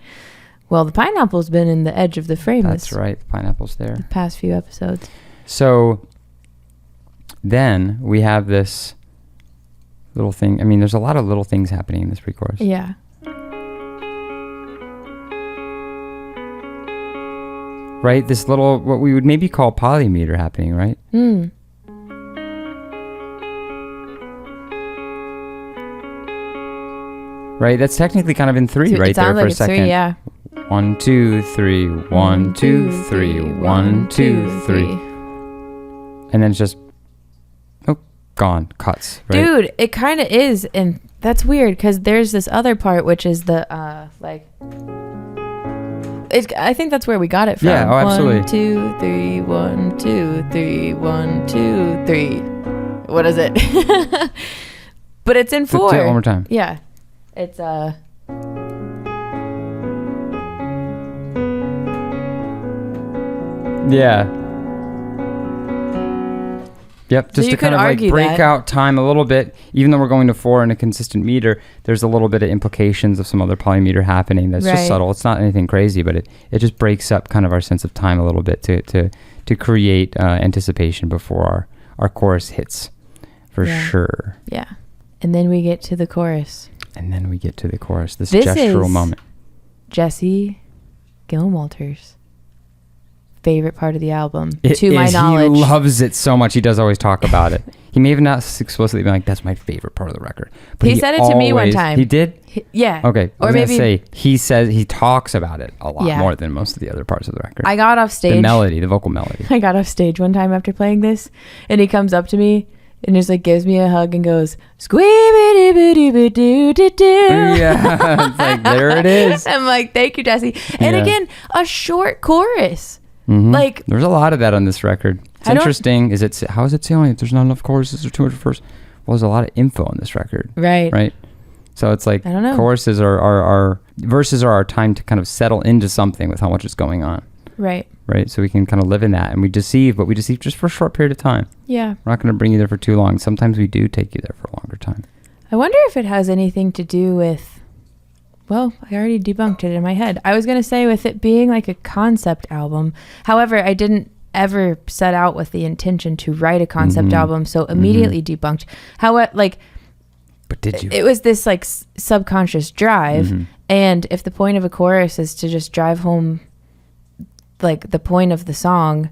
Well, the pineapple's been in the edge of the frame. That's right. The pineapple's there. The past few episodes. So then we have this little thing. I mean, there's a lot of little things happening in this pre-chorus. Yeah. Right? This little, what we would maybe call polymeter happening, right? Right? That's technically kind of in 3 right there for a second. 3, yeah. 1, 2, 3, 1, 2, 3, 1, 2, 3. And then it's just, gone, cuts, right? Dude, it kind of is, and that's weird because there's this other part which is the I think that's where we got it from. Yeah, oh, absolutely. 1, 2, 3, 1, 2, 3, 1, 2, 3. What is it? But it's in 4. Say it one more time. Yeah, it's Yeah. Yep, just to kind of like break out time a little bit, even though we're going to 4 in a consistent meter, there's a little bit of implications of some other polymeter happening that's just subtle. It's not anything crazy, but it just breaks up kind of our sense of time a little bit to create anticipation before our chorus hits, for sure. Yeah. And then we get to the chorus. This gestural moment. Jesse Gilmwalter's favorite part of the album, to my knowledge. He loves it so much. He does always talk about it. He may have not explicitly been like, that's my favorite part of the record. But he said it to me one time. He did? Yeah. Okay. Or maybe he talks about it a lot more than most of the other parts of the record. I got off stage. The vocal melody. I got off stage one time after playing this, and he comes up to me and just like gives me a hug and goes, squeebity-boo-doo-doo-doo-doo. Yeah. It's like, there it is. I'm like, thank you, Jesse. And again, a short chorus. Mm-hmm. Like, there's a lot of that on this record. It's interesting. How is it sailing if there's not enough choruses or 200 verses? Well, there's a lot of info on this record. Right. So it's like, I don't know. Choruses are verses are our time to kind of settle into something with how much is going on. Right. So we can kind of live in that, and we deceive, but we deceive just for a short period of time. Yeah. We're not going to bring you there for too long. Sometimes we do take you there for a longer time. I wonder if it has anything to do with, well, I already debunked it in my head. I was going to say with it being like a concept album. However, I didn't ever set out with the intention to write a concept album, so immediately debunked. But did you? It was this like subconscious drive, and if the point of a chorus is to just drive home like the point of the song,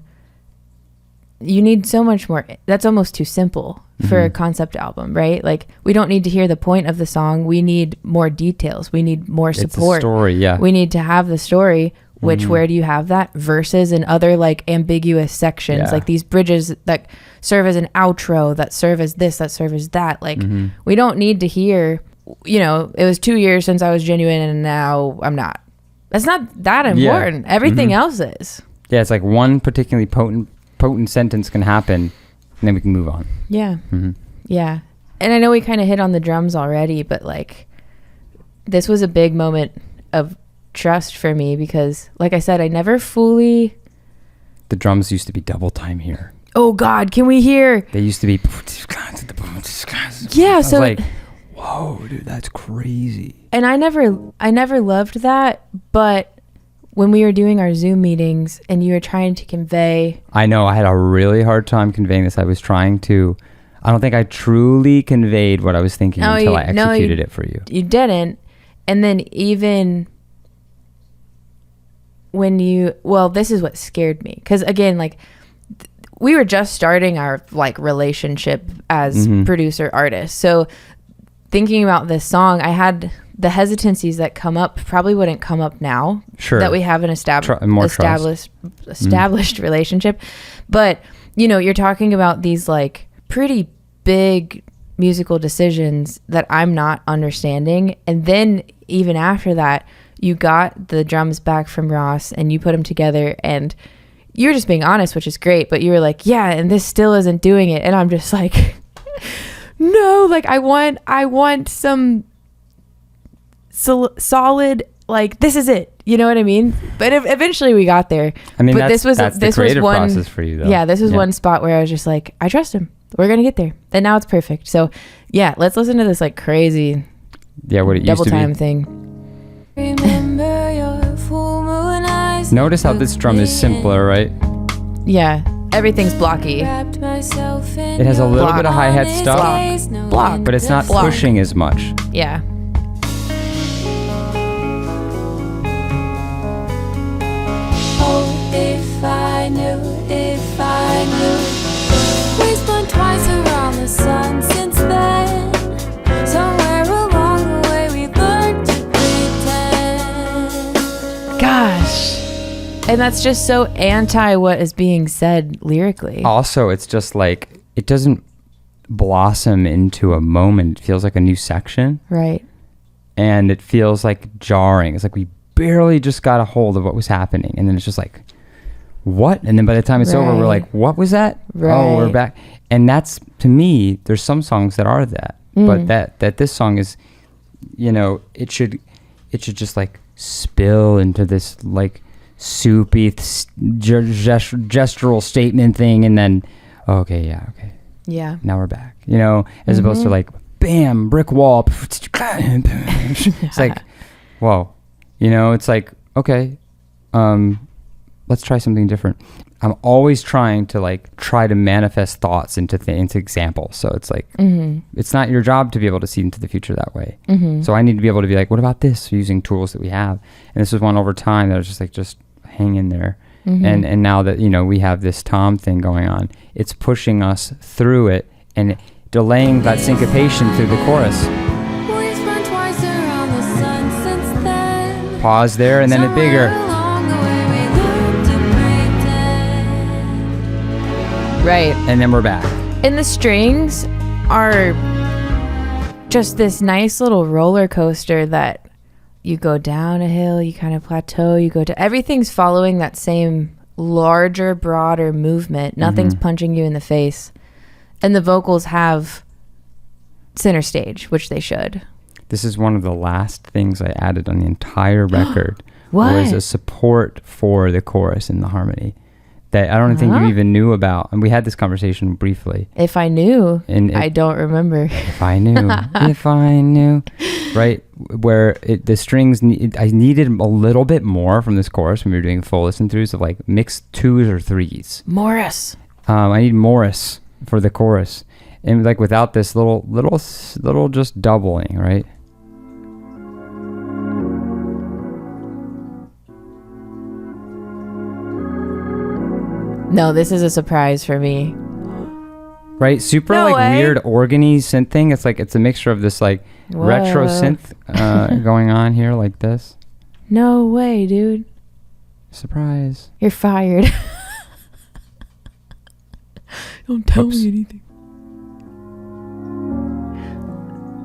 you need so much more. That's almost too simple for a concept album, right? Like, we don't need to hear the point of the song. We need more details. We need more support. It's a story, yeah. We need to have the story. which where do you have that? Verses and other like ambiguous sections, Yeah. like these bridges that serve as an outro, that serve as this, that serve as that. Like we don't need to hear, you know, it was 2 years since I was genuine and now I'm not. That's not that important. Everything else is. Yeah, it's like one particularly potent sentence can happen, and then we can move on. Yeah. Yeah. And I know we kind of hit on the drums already, but like this was a big moment of trust for me because, like I said, I never fully. The drums used to be double time here. Oh God, can we hear? They used to be. Yeah, I was so like, whoa, dude, that's crazy. and I never loved that, but when we were doing our Zoom meetings and you were trying to convey, I know I had a really hard time conveying this. I was trying to. I don't think I truly conveyed what I was thinking until I executed it for you. You didn't, and then even when this is what scared me because again, like we were just starting our like relationship as producer artist, so thinking about this song, I had the hesitancies that come up probably wouldn't come up now. Sure. That we have an established Mm-hmm. relationship, but you know, you're talking about these like pretty big musical decisions that I'm not understanding, and then even after that, you got the drums back from Ross and you put them together, and you're just being honest, which is great. But you were like, yeah, and this still isn't doing it, and I'm just like. No, like I want some solid, like this is it. You know what I mean? But eventually we got there. I mean, but that's the creative one process for you, though. Yeah, this was one spot where I was just like, I trust him. We're gonna get there. And now it's perfect. So yeah, let's listen to this like crazy what it used double to time be. thing. Remember your full moon eyes. Notice how this drum is simpler, right? Yeah, everything's blocky. It has a little Block. bit of hi-hat stuff, Block. but it's not Block. pushing as much. Yeah. Oh, if I knew. We spun twice around the sun since then. Somewhere along the way we learned to pretend. Gosh. And that's just so anti what is being said lyrically. Also, it's just like, it doesn't blossom into a moment. It feels like a new section. Right. And it feels like jarring. It's like we barely just got a hold of what was happening. And then it's just like, what? And then by the time it's over, we're like, what was that? Right. Oh, we're back. And that's, to me, there's some songs that are that. But that this song is, you know, it should just like spill into this like soupy gestural statement thing, and then okay, now we're back, you know, as opposed to like bam, brick wall. It's like, whoa, you know, it's like, okay, let's try something different. I'm always trying to manifest thoughts into examples. So it's like, it's not your job to be able to see into the future that way. So I need to be able to be like, what about this? Using tools that we have. And this was one over time that was just like, just hang in there. And now that, you know, we have this tom thing going on, it's pushing us through it and delaying that syncopation through the chorus. We spun twice around the sun since then. Pause there and then it bigger. Along the way we learned to pretend. Right. And then we're back. And the strings are just this nice little roller coaster that you go down a hill, you kind of plateau, you go to everything's following that same larger, broader movement. Nothing's punching you in the face. And the vocals have center stage, which they should. This is one of the last things I added on the entire record. What? Was a support for the chorus and the harmony that I don't think you even knew about. And we had this conversation briefly. If I knew, I don't remember. If I knew, if I knew, right? Where the strings, I needed a little bit more from this chorus when we were doing full listen throughs of like mixed 2s or 3s. Morris. I need Morris for the chorus. And like without this little just doubling, right? No, this is a surprise for me. Right, super No like way. weird organy synth thing. It's like it's a mixture of this like retro Whoa. synth going on here like this. No way, dude. Surprise. You're fired. Don't tell Whoops. me anything.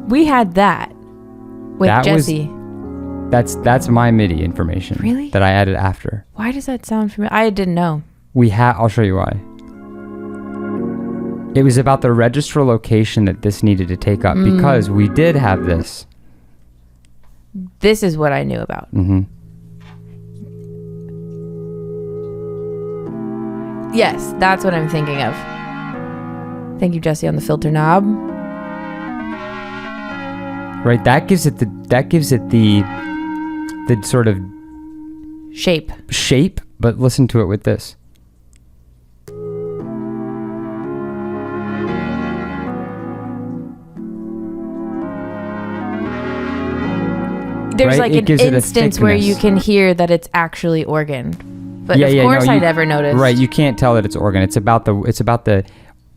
We had that with That was- Jesse. That's my MIDI information. Really? That I added after. Why does that sound familiar? I didn't know. I'll show you why. It was about the register location that this needed to take up because we did have this. This is what I knew about. Mm-hmm. Yes, that's what I'm thinking of. Thank you, Jesse, on the filter knob. Right. That gives it the sort of Shape. shape. But listen to it with this. There's Right, like it an gives it a instance where you thickness. can hear that it's actually organ. But of course I never noticed. Right, you can't tell that it's organ. It's about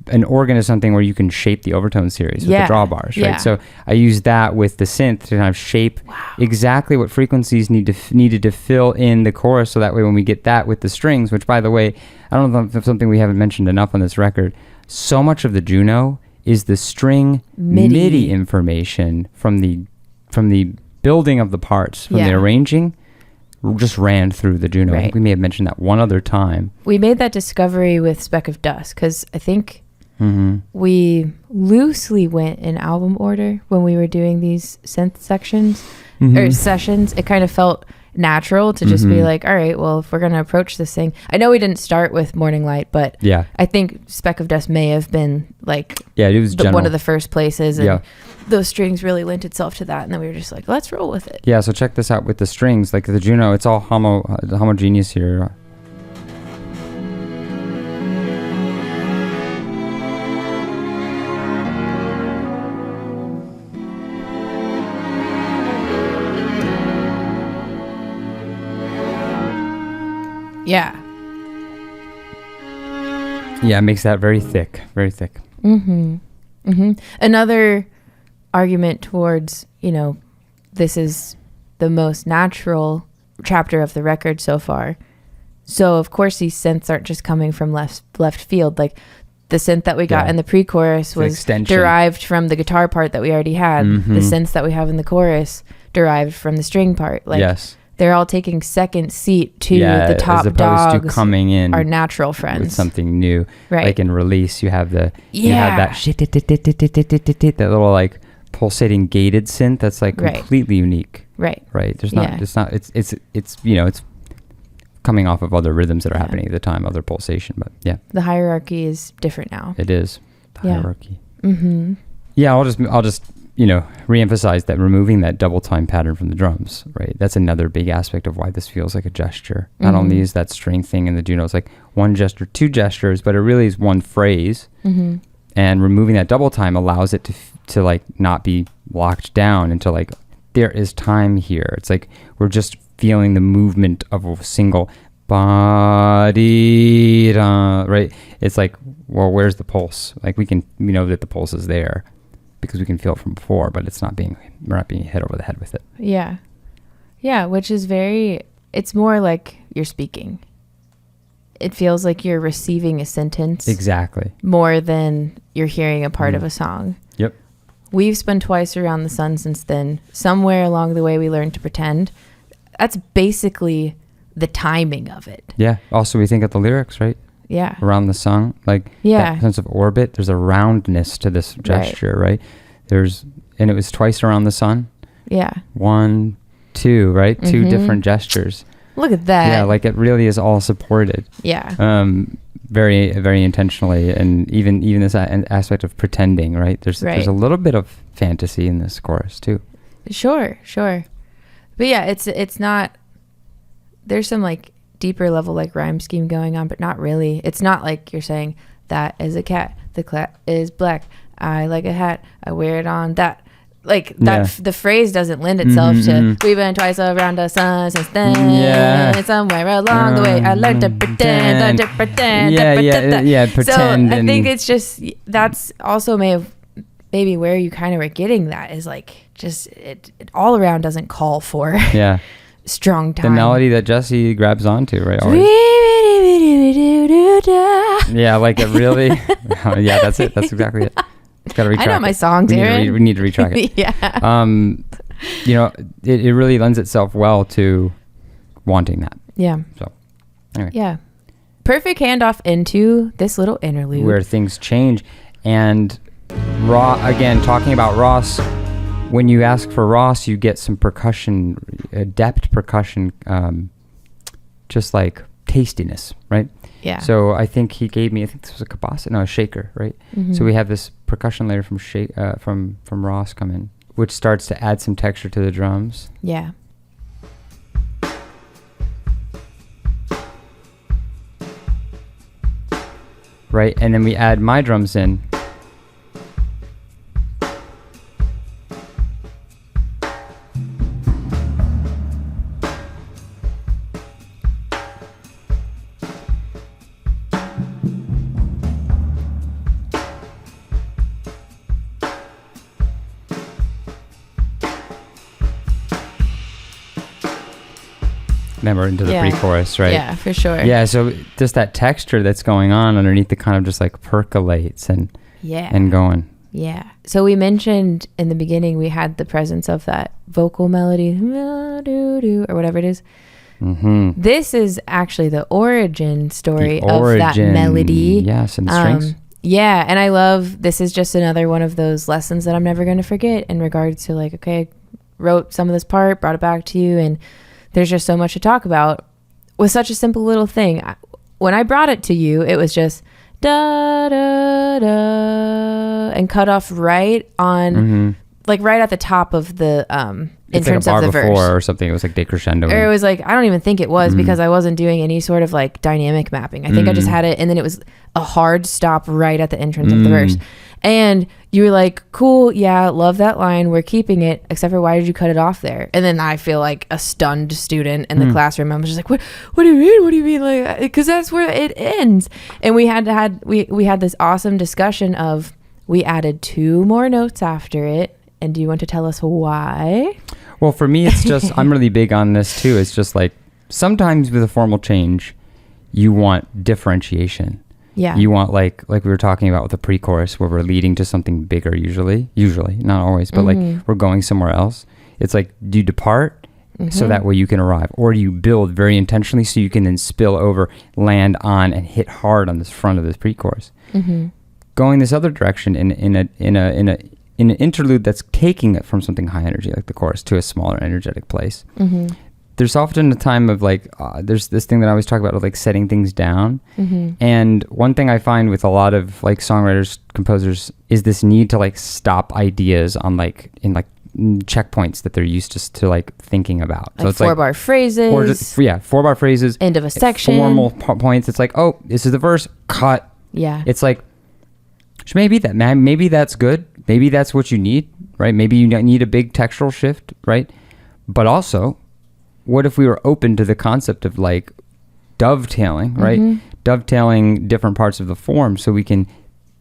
an organ is something where you can shape the overtone series with Yeah, the drawbars, right? yeah. So I use that with the synth to kind of shape exactly what frequencies needed to fill in the chorus, so that way when we get that with the strings, which by the way, I don't know if it's something we haven't mentioned enough on this record, so much of the Juno is the string MIDI information from the building of the parts, from the Yeah. arranging, just ran through the Juno. I think Right. we may have mentioned that one other time. We made that discovery with Speck of Dust because I think Mm-hmm. we loosely went in album order when we were doing these synth sections or Mhm. sessions. It kind of felt natural to just be Mhm. like, all right, well, if we're going to approach this thing, I know we didn't start with Morning Light, but Yeah. I think Speck of Dust may have been like Yeah, it was general. one of the first places, and Yeah. those strings really lent itself to that, and then we were just like, let's roll with it. Yeah, so check this out with the strings. Like the Juno, it's all homogeneous here. Yeah. Yeah, it makes that very thick, very thick. Mm-hmm. Mm-hmm. Another argument towards, this is the most natural chapter of the record so far. So of course these synths aren't just coming from left field. Like the synth that we got Yeah. in the pre-chorus It's an was extension. derived from the guitar part that we already had. Mhm. The synths that we have in the chorus derived from the string part. Like Yes. they're all taking second seat to Yeah, the top as opposed dogs, to coming in our natural friends. with something new. Right. Like in Release, you have you Yeah. have that shit, that little like pulsating gated synth that's like Right. completely unique. Right. Right. There's Yeah. it's coming off of other rhythms that are Yeah. happening at the time, other pulsation, but yeah, The hierarchy is different now. it is the Yeah. hierarchy. Mm-hmm. Yeah, I'll just reemphasize that removing that double time pattern from the drums, right? That's another big aspect of why this feels like a gesture. Not Mhm. only is that string thing in the Juno, it's like one gesture, two gestures, but it really is one phrase. Mm-hmm. And removing that double time allows it to like not be locked down into like there is time here. It's like we're just feeling the movement of a single body, right? It's like, well, where's the pulse? Like we know that the pulse is there because we can feel it from before, but we're not being hit over the head with it. Yeah. Yeah, which is it's more like you're speaking. It feels like you're receiving a sentence Exactly. more than you're hearing a part of a song. Yep. We've spun twice around the sun since then. Somewhere along the way, we learned to pretend. That's basically the timing of it. Yeah. Also, we think of the lyrics, right? Yeah. Around the song, like Yeah. that sense of orbit. There's a roundness to this gesture, right? And it was twice around the sun. Yeah. 1, 2, right? Two Mhm. different gestures. Look at that. Yeah, like it really is all supported. Yeah. Very, very intentionally, and even this aspect of pretending, right? There's Right. a little bit of fantasy in this chorus too. Sure. But yeah, it's not, there's some like deeper level like rhyme scheme going on, but not really. It's not like you're saying that is a cat, the cat is black, I like a hat, I wear it on that. Like that, Yeah. the phrase doesn't lend itself Mhm, to mhm. we've been twice around the sun since then. Yeah. Somewhere along the way, I learned to pretend, Yeah, pretend. pretend. So I and think it's just, that's also maybe where you kind of were getting that is like just it all around doesn't call for yeah, strong time. The melody that Jesse grabs onto, right? Always. Yeah, like it really. Yeah, that's it. That's exactly it. Got to retrack. I know my songs, we Aaron. we need to retrack it. Yeah. You know, it really lends itself well to wanting that. Yeah. So, anyway. Yeah. Perfect handoff into this little interlude. Where things change. And again, talking about Ross, when you ask for Ross, you get some percussion, adept percussion, just like tastiness, right? Yeah. So I think he gave me, I think this was a kabasa, no, a shaker, right? Mm-hmm. So we have this percussion layer from from Ross come in, which starts to add some texture to the drums. Yeah. Right, and then we add my drums in. Then we're into the pre-chorus, right? Yeah, for sure. Yeah, so just that texture that's going on underneath it kind of just like percolates and going. Yeah. So we mentioned in the beginning we had the presence of that vocal melody, or whatever it is. Mm-hmm. This is actually the origin story of that melody. Yes, and the strings. Yeah, and I love, this is just another one of those lessons that I'm never going to forget in regards to like, okay, wrote some of this part, brought it back to you, and there's just so much to talk about with such a simple little thing. When I brought it to you, it was just da da da and cut off right on, like right at the top of the entrance like of the verse or something. It was like decrescendo. Or it was like, I don't even think it was because I wasn't doing any sort of like dynamic mapping. I think I just had it, and then it was a hard stop right at the entrance of the verse. And you were like, cool, yeah, love that line, we're keeping it, except for why did you cut it off there? And then I feel like a stunned student in the classroom. I was just like, what do you mean? What do you mean? Like, because that's where it ends. And we had this awesome discussion of, we added 2 more notes after it. And do you want to tell us why? Well, for me, it's just, I'm really big on this too. It's just like, sometimes with a formal change, you want differentiation. Yeah. You want like we were talking about with the pre-chorus where we're leading to something bigger usually, not always, but like we're going somewhere else. It's like, do you depart so that way you can arrive, or do you build very intentionally so you can then spill over, land on, and hit hard on this front of this pre-chorus? Going this other direction in an interlude that's taking it from something high energy like the chorus to a smaller energetic place. There's often a time of like, there's this thing that I always talk about of like setting things down. And one thing I find with a lot of like songwriters, composers, is this need to like stop ideas on like, in like checkpoints that they're used to like thinking about. So like it's 4-bar phrases. Or just, 4-bar phrases. End of a section. Formal points. It's like, oh, this is the verse, cut. Yeah. It's like, maybe that's good. Maybe that's what you need, right? Maybe you need a big textural shift, right? But also, what if we were open to the concept of like dovetailing, right? Dovetailing different parts of the form so we can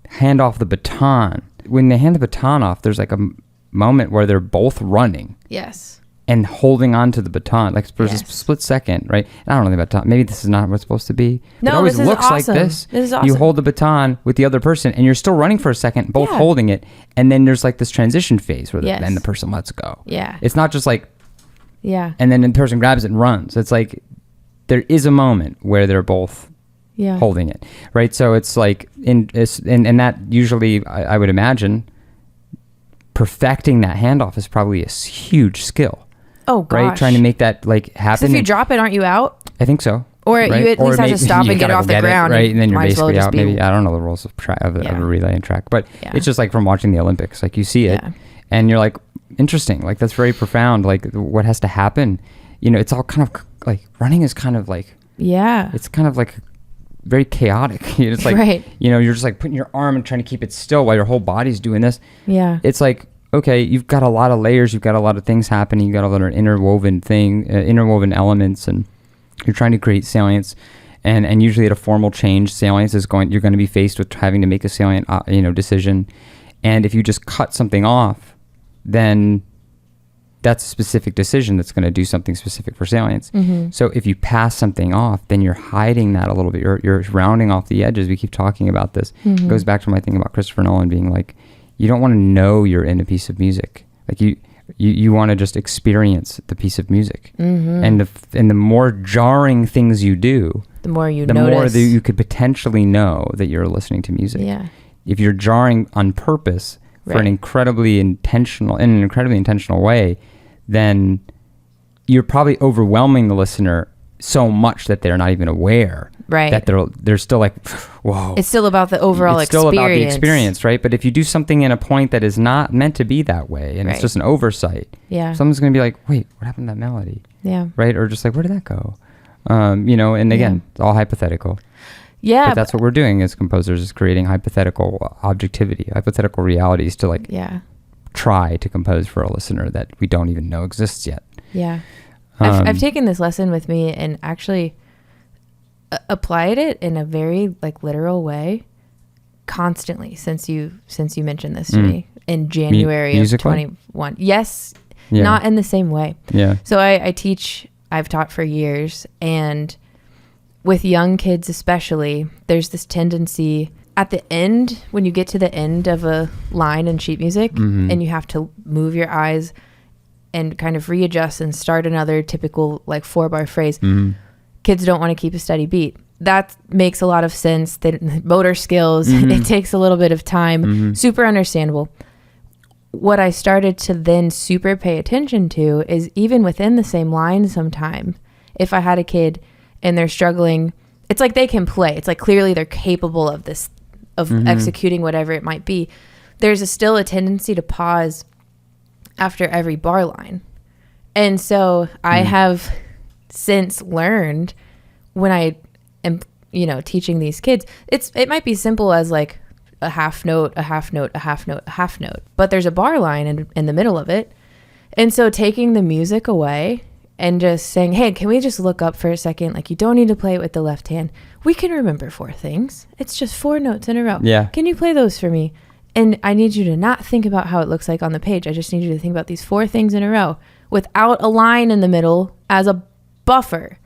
hand off the baton. When they hand the baton off, there's like a moment where they're both running. Yes. And holding on to the baton, like for a split second, right? And I don't know about baton. Maybe this is not what's supposed to be. No, it always this is looks awesome. like this. This is awesome. You hold the baton with the other person, and you're still running for a second, both holding it, and then there's like this transition phase where then the person lets go. Yeah. It's not just like, yeah. and then the person grabs it and runs. It's like there is a moment where they're both holding it, right? So it's like and that usually I would imagine perfecting that handoff is probably a huge skill. Oh gosh. Right, trying to make that like happen. So if you drop it, aren't you out? I think so. Or you at least have to stop and get it off the ground, right? And then you're basically out. Maybe I don't know the rules of a relay and track, but it's just like from watching the Olympics. Like you see it, and you're like, interesting. Like that's very profound. Like what has to happen? You know, it's all kind of like running is kind of like it's kind of like very chaotic. It's like you know, you're just like putting your arm and trying to keep it still while your whole body's doing this. Yeah, it's like. Okay, you've got a lot of layers, you've got a lot of things happening, you've got a lot of interwoven elements, and you're trying to create salience. And usually at a formal change, salience is you're going to be faced with having to make a salient, decision. And if you just cut something off, then that's a specific decision that's going to do something specific for salience. So if you pass something off, then you're hiding that a little bit. You're rounding off the edges. We keep talking about this. It goes back to my thing about Christopher Nolan being like, you don't want to know you're in a piece of music. Like you want to just experience the piece of music. And the more jarring things you do, the more you the notice. more that you could potentially know that you're listening to music. Yeah. If you're jarring on purpose for an incredibly intentional way, then you're probably overwhelming the listener so much that they're not even aware that they're still like, whoa. It's still about the overall it's still about the experience, right? But if you do something in a point that is not meant to be that way, and it's just an oversight, someone's going to be like, wait, what happened to that melody? Yeah. Right? Or just like, where did that go? And again, it's all hypothetical. Yeah. But that's what we're doing as composers, is creating hypothetical objectivity, hypothetical realities to like try to compose for a listener that we don't even know exists yet. Yeah. I've taken this lesson with me and actually applied it in a very like literal way constantly since you mentioned this to me in January of 21. Yes. Yeah. Not in the same way. Yeah. So I've taught for years, and with young kids especially, there's this tendency at the end, when you get to the end of a line in sheet music and you have to move your eyes and kind of readjust and start another typical like 4-bar phrase, kids don't want to keep a steady beat. That makes a lot of sense. Motor skills, it takes a little bit of time, super understandable. What I started to then super pay attention to is even within the same line sometimes, if I had a kid and they're struggling, it's like they can play. It's like clearly they're capable of this, of executing whatever it might be. There's still a tendency to pause after every bar line. And so I have since learned when I am, teaching these kids, it might be simple as like a half note, a half note, a half note, a half note, but there's a bar line in the middle of it. And so taking the music away and just saying, hey, can we just look up for a second? Like, you don't need to play it with the left hand. We can remember 4 things. It's just 4 notes in a row. Yeah. Can you play those for me? And I need you to not think about how it looks like on the page. I just need you to think about these 4 things in a row without a line in the middle as a buffer.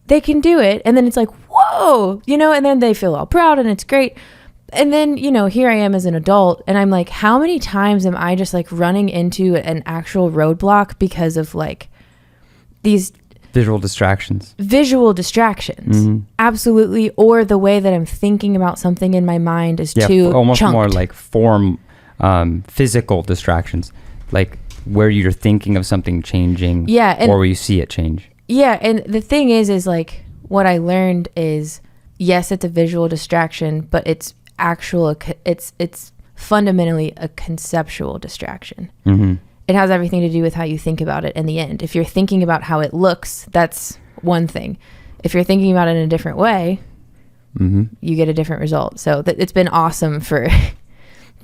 They can do it. And then it's like, whoa, and then they feel all proud and it's great. And then, here I am as an adult and I'm like, how many times am I just like running into an actual roadblock because of like these visual distractions? Absolutely. Or the way that I'm thinking about something in my mind is too almost chunked. More like form, physical distractions, like where you're thinking of something changing, or where you see it change. Yeah. And the thing is like what I learned is, yes, it's a visual distraction, but it's it's fundamentally a conceptual distraction. It has everything to do with how you think about it in the end. If you're thinking about how it looks, that's one thing. If you're thinking about it in a different way, you get a different result. So it's been awesome for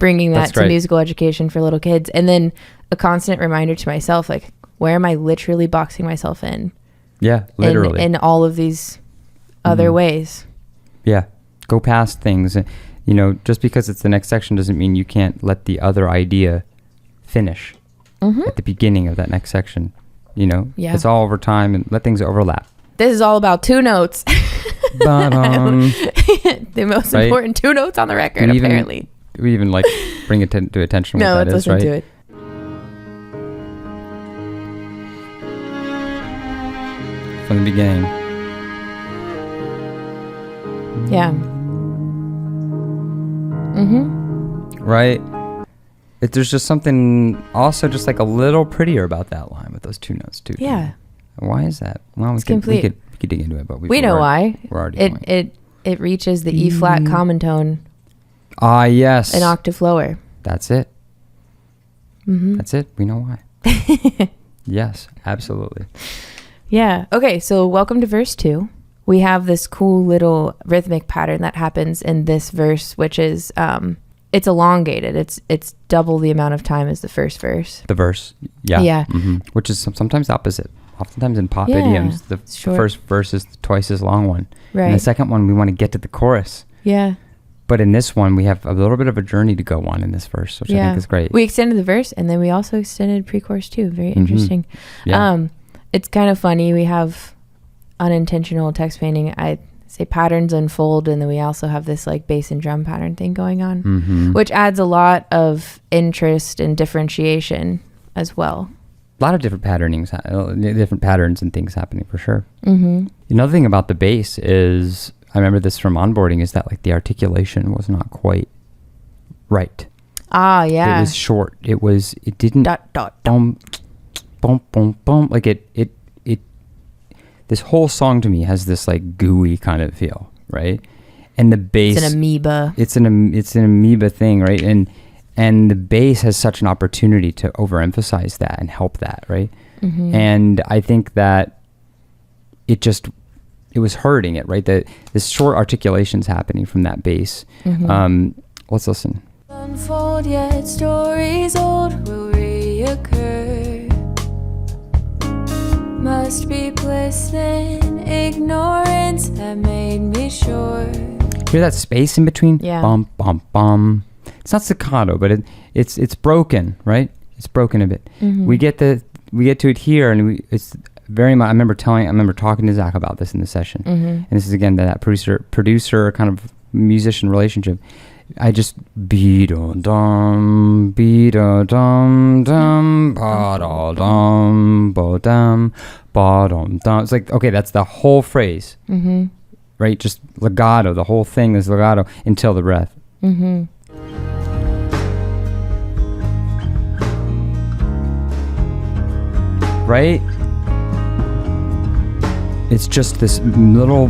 bringing that to musical education for little kids. And then a constant reminder to myself, like, where am I literally boxing myself in? Yeah, literally. In all of these other ways. Yeah. Go past things. Just because it's the next section doesn't mean you can't let the other idea finish at the beginning of that next section. It's all over time, and let things overlap. This is all about 2 notes. The most important 2 notes on the record, apparently. We even like bring it to attention what that is, right? No, let's listen to it. From the beginning. Yeah. Right? There's just something also just like a little prettier about that line with those 2 notes too. Yeah. Why is that? Well, we could dig into it, but we know why. We're already it reaches the E flat common tone. Ah, yes. An octave lower. That's it. That's it. We know why. Yes, absolutely. Yeah. Okay. So welcome to verse 2. We have this cool little rhythmic pattern that happens in this verse, which is it's elongated. It's double the amount of time as the first verse. The verse. Yeah. Yeah. Which is sometimes opposite. Oftentimes in pop idioms, the first verse is twice as long one. Right. And the second one, we want to get to the chorus. Yeah. But in this one, we have a little bit of a journey to go on in this verse, which I think is great. We extended the verse, and then we also extended pre-chorus too. Very interesting. Yeah. It's kind of funny. We have unintentional text painting. I say patterns unfold, and then we also have this like bass and drum pattern thing going on, which adds a lot of interest and differentiation as well. A lot of different different patterns and things happening for sure. Another thing about the bass is, I remember this from onboarding, is that like the articulation was not quite right. Ah, yeah. It was short. It didn't dot dot bum bum bum bum, like it this whole song to me has this like gooey kind of feel, right? And the bass, it's an amoeba. It's an amoeba thing, right? And the bass has such an opportunity to overemphasize that and help that, right? And I think that it was hurting it, right? That this short articulation's happening from that bass. Let's listen. Unfold, yet stories old will reoccur. Must be bliss and ignorance that made me sure. Hear that space in between? Yeah. Bum bum bum. It's not staccato, but it's broken, right? It's broken a bit. We get to it here, and it's very much. I remember talking to Zach about this in the session, and this is again that producer kind of musician relationship. I just beat dum dum dum ba dum ba dum ba dum dum. It's like, okay, that's the whole phrase, right? Just legato. The whole thing is legato until the breath. Right? It's just this little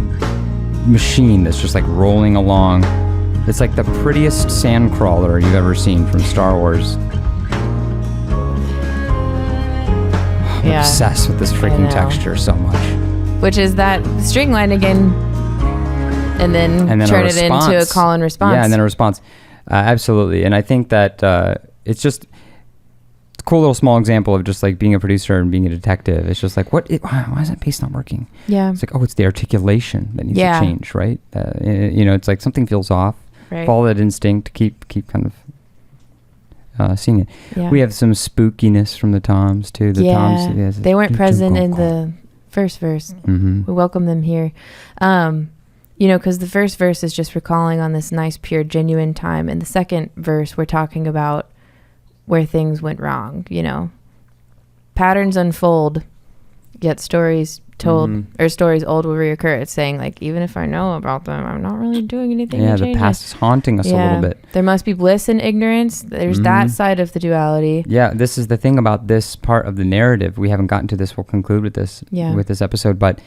machine that's just like rolling along. It's like the prettiest sand crawler you've ever seen from Star Wars. I'm obsessed with this freaking texture so much. Which is that string line again, and then turn it into a call and response. Yeah, and then a response. Absolutely. And I think that it's just a cool little small example of just like being a producer and being a detective. It's just like, why is that bass not working? Yeah. It's like, it's the articulation that needs to change, right? It's like something feels off. Right. Follow that instinct, keep kind of seeing it. Yeah. We have some spookiness from the toms too. Toms, they weren't present in the first verse. We welcome them here. Because the first verse is just recalling on this nice, pure, genuine time. And the second verse, we're talking about where things went wrong. Patterns unfold, yet stories told or stories old will reoccur. It's saying like, even if I know about them, I'm not really doing anything to change the past is haunting us a little bit. There must be bliss in ignorance. There's that side of the duality. Yeah, this is the thing about this part of the narrative. We haven't gotten to this. We'll conclude with this with this episode, but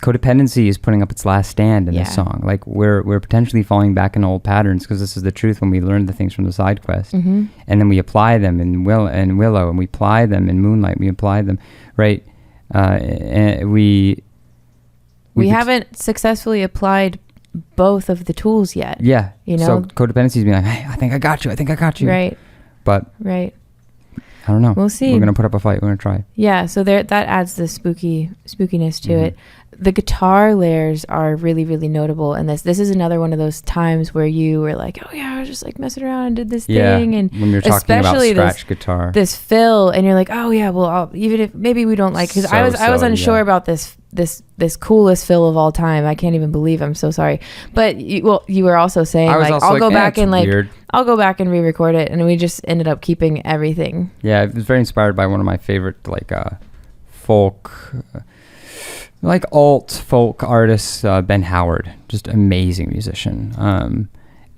codependency is putting up its last stand in this song. Like we're potentially falling back in old patterns, because this is the truth when we learn the things from the side quest, and then we apply them in Willow, and we apply them in Moonlight. We apply them, right? And we haven't successly applied both of the tools yet. Yeah. So codependency is being like, hey, I think I got you. Right. But right. I don't know. We'll see. We're going to put up a fight. We're going to try. Yeah. So that adds the spookiness to it. The guitar layers are really, really notable. And this is another one of those times where you were like, oh yeah, I was just like messing around and did this thing. And when you're talking about scratch guitar, this fill, and you're like, oh yeah, well, even if maybe we don't like, because I was unsure about this coolest fill of all time. I can't even believe. I'm so sorry. But you were also saying like, I'll go back and I'll go back and re-record it, and we just ended up keeping everything. Yeah, it was very inspired by one of my favorite folk. Like alt folk artists, Ben Howard, just amazing musician.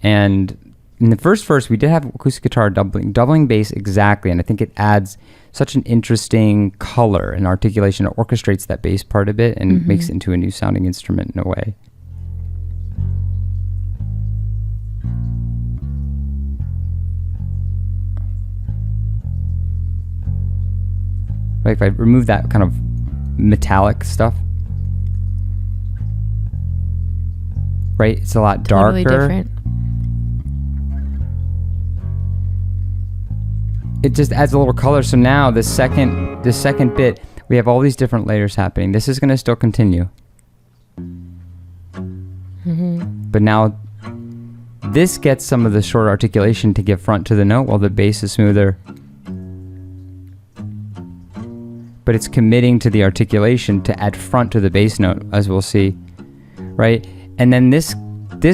And in the first verse, we did have acoustic guitar doubling bass exactly, and I think it adds such an interesting color and articulation. It orchestrates that bass part a bit and makes it into a new sounding instrument in a way. Right, if I remove that kind of metallic stuff, right, it's a lot darker. Totally different. It just adds a little color. So now the second bit, we have all these different layers happening. This is going to still continue, but now This gets some of the short articulation to give front to the note while the bass is smoother. But it's committing to the articulation to add front to the bass note, as we'll see, right? And then this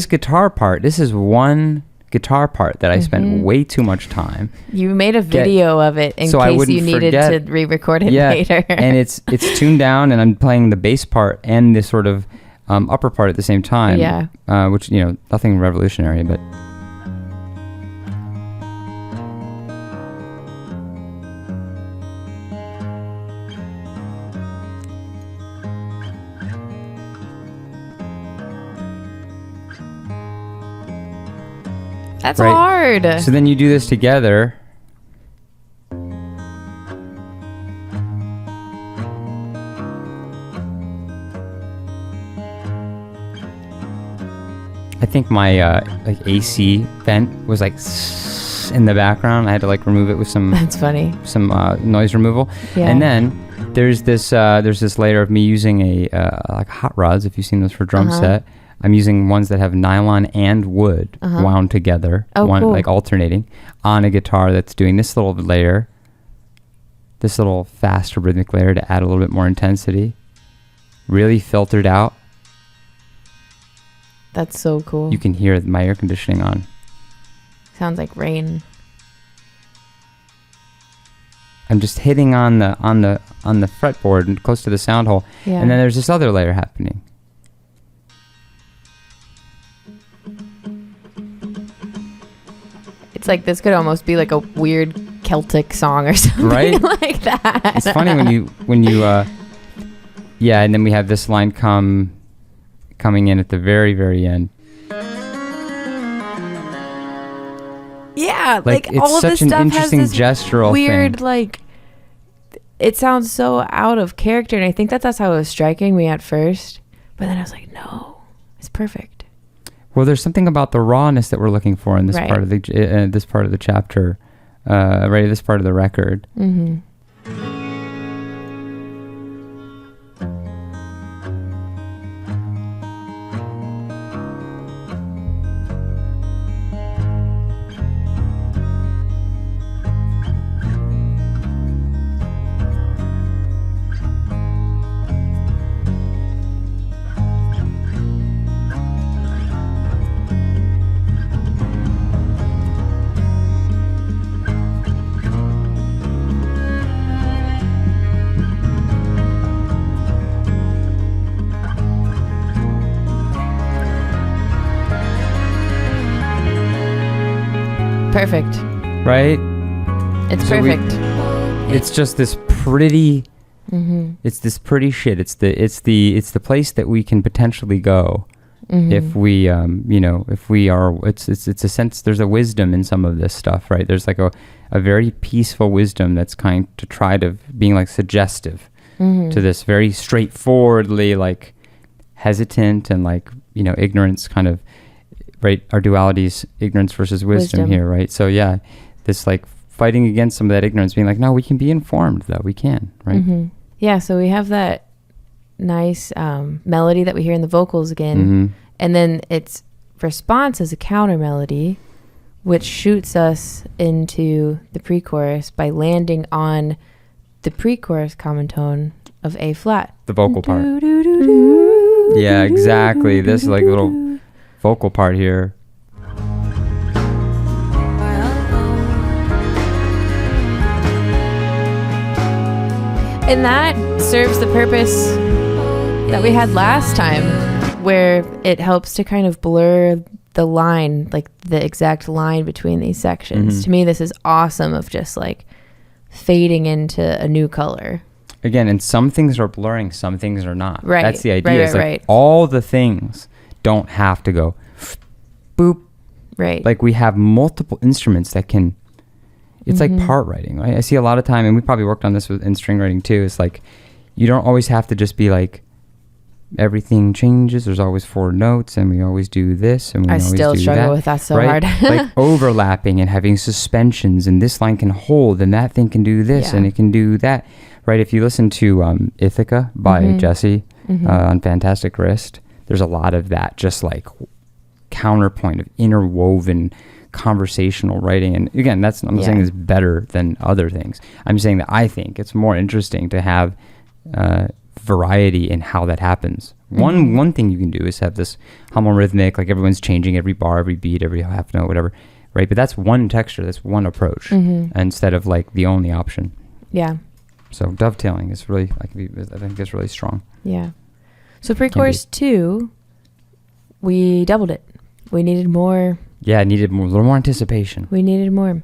guitar part, this is one guitar part that I spent way too much time. You made a video of it in case you needed to re-record it later. And it's tuned down, and I'm playing the bass part and the sort of upper part at the same time. Yeah. Which, nothing revolutionary, but... That's hard. So then you do this together. I think my AC vent was in the background. I had to remove it with some. That's funny. Some noise removal. Yeah. And then there's this layer of me using a hot rods. If you've seen those for drum set. I'm using ones that have nylon and wood wound together, cool. Alternating on a guitar that's doing this little layer, this little faster rhythmic layer to add a little bit more intensity. Really filtered out. That's so cool. You can hear my air conditioning on. Sounds like rain. I'm just hitting on the fretboard and close to the sound hole, and then there's this other layer happening. It's like this could almost be like a weird Celtic song or something, right? Like that. It's funny when you and then we have this line coming in at the very, very end. Yeah, it's all of such this an stuff interesting has this gestural weird thing. It sounds so out of character, and I think that's how it was striking me at first. But then I was like, no, it's perfect. Well, there's something about the rawness that we're looking for in this part of the this part of the chapter, this part of the record. Mm-hmm. Perfect. Right? It's perfect. It's just this pretty. It's this pretty shit. It's the place that we can potentially go if we if we are. It's a sense. There's a wisdom in some of this stuff, right? There's a very peaceful wisdom that's kind to try to being suggestive to this very straightforwardly hesitant and ignorance kind of. Right, our dualities, ignorance versus wisdom here, right? So yeah, this fighting against some of that ignorance, being no, we can be informed though, we can, right? Yeah, so we have that nice melody that we hear in the vocals again, and then its response is a counter melody, which shoots us into the pre-chorus by landing on the pre-chorus common tone of A flat. The vocal part. Yeah, exactly. This little vocal part here. And that serves the purpose that we had last time, where it helps to kind of blur the line, the exact line between these sections. To me, this is awesome of just fading into a new color. Again, and some things are blurring, some things are not. Right. That's the idea. Right. All the things don't have to go boop. Right. We have multiple instruments that can, it's like part writing, right? I see a lot of time, and we probably worked on this in string writing too. It's you don't always have to just be everything changes. There's always 4 notes, and we always do this, and we always do that. I still struggle with that so right? hard. Overlapping and having suspensions, and this line can hold, and that thing can do this, and it can do that, right? If you listen to Ithaca by Jesse on Fantastic Wrist, there's a lot of that, just counterpoint of interwoven conversational writing. And again, I'm not saying it's better than other things. I'm saying that I think it's more interesting to have variety in how that happens. One thing you can do is have this homorhythmic, like everyone's changing every bar, every beat, every half note, whatever, right? But that's one texture, that's one approach, instead of like the only option. Yeah. So dovetailing is really, I think it's really strong. Yeah. So pre-chorus 2, we doubled it. We needed more. Yeah, it needed more, a little more anticipation. We needed more.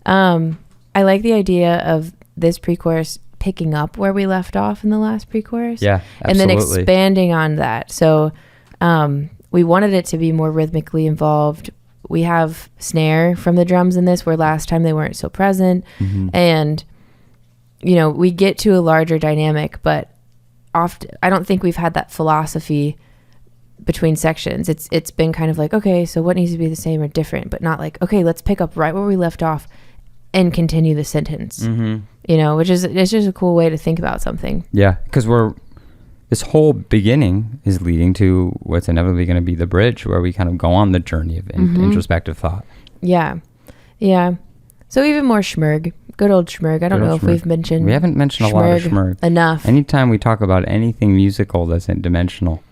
I like the idea of this pre-chorus picking up where we left off in the last pre-chorus. Yeah, absolutely. And then expanding on that. So we wanted it to be more rhythmically involved. We have snare from the drums in this, where last time they weren't so present. And, you know, we get to a larger dynamic, but often I don't think we've had that philosophy between sections. It's been kind of like, okay, so what needs to be the same or different, but not like, okay, let's pick up right where we left off and continue the sentence. You know, it's just a cool way to think about something. Yeah, because this whole beginning is leading to what's inevitably going to be the bridge, where we kind of go on the journey of introspective thought. Yeah. So even more Schmerg, good old Schmerg. I don't know if we haven't mentioned a lot of Schmerg enough. Anytime we talk about anything musical that's dimensional,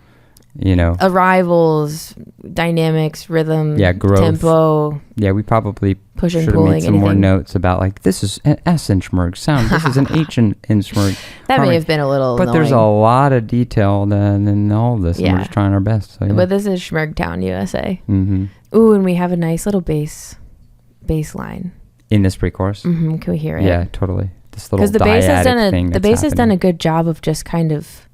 you know, arrivals, dynamics, rhythm, growth, tempo. Yeah, we probably pushing, should have made some more notes about like, this is an S in Schmerg sound, this is an H in Schmerg. That may have been a little but annoying. There's a lot of detail in all of this, and we're just trying our best. So, But this is Schmerg Town, USA. Ooh, and we have a nice little bass line in this pre-chorus. Can we hear it? Yeah, totally. This little the bass has done a good job of just kind of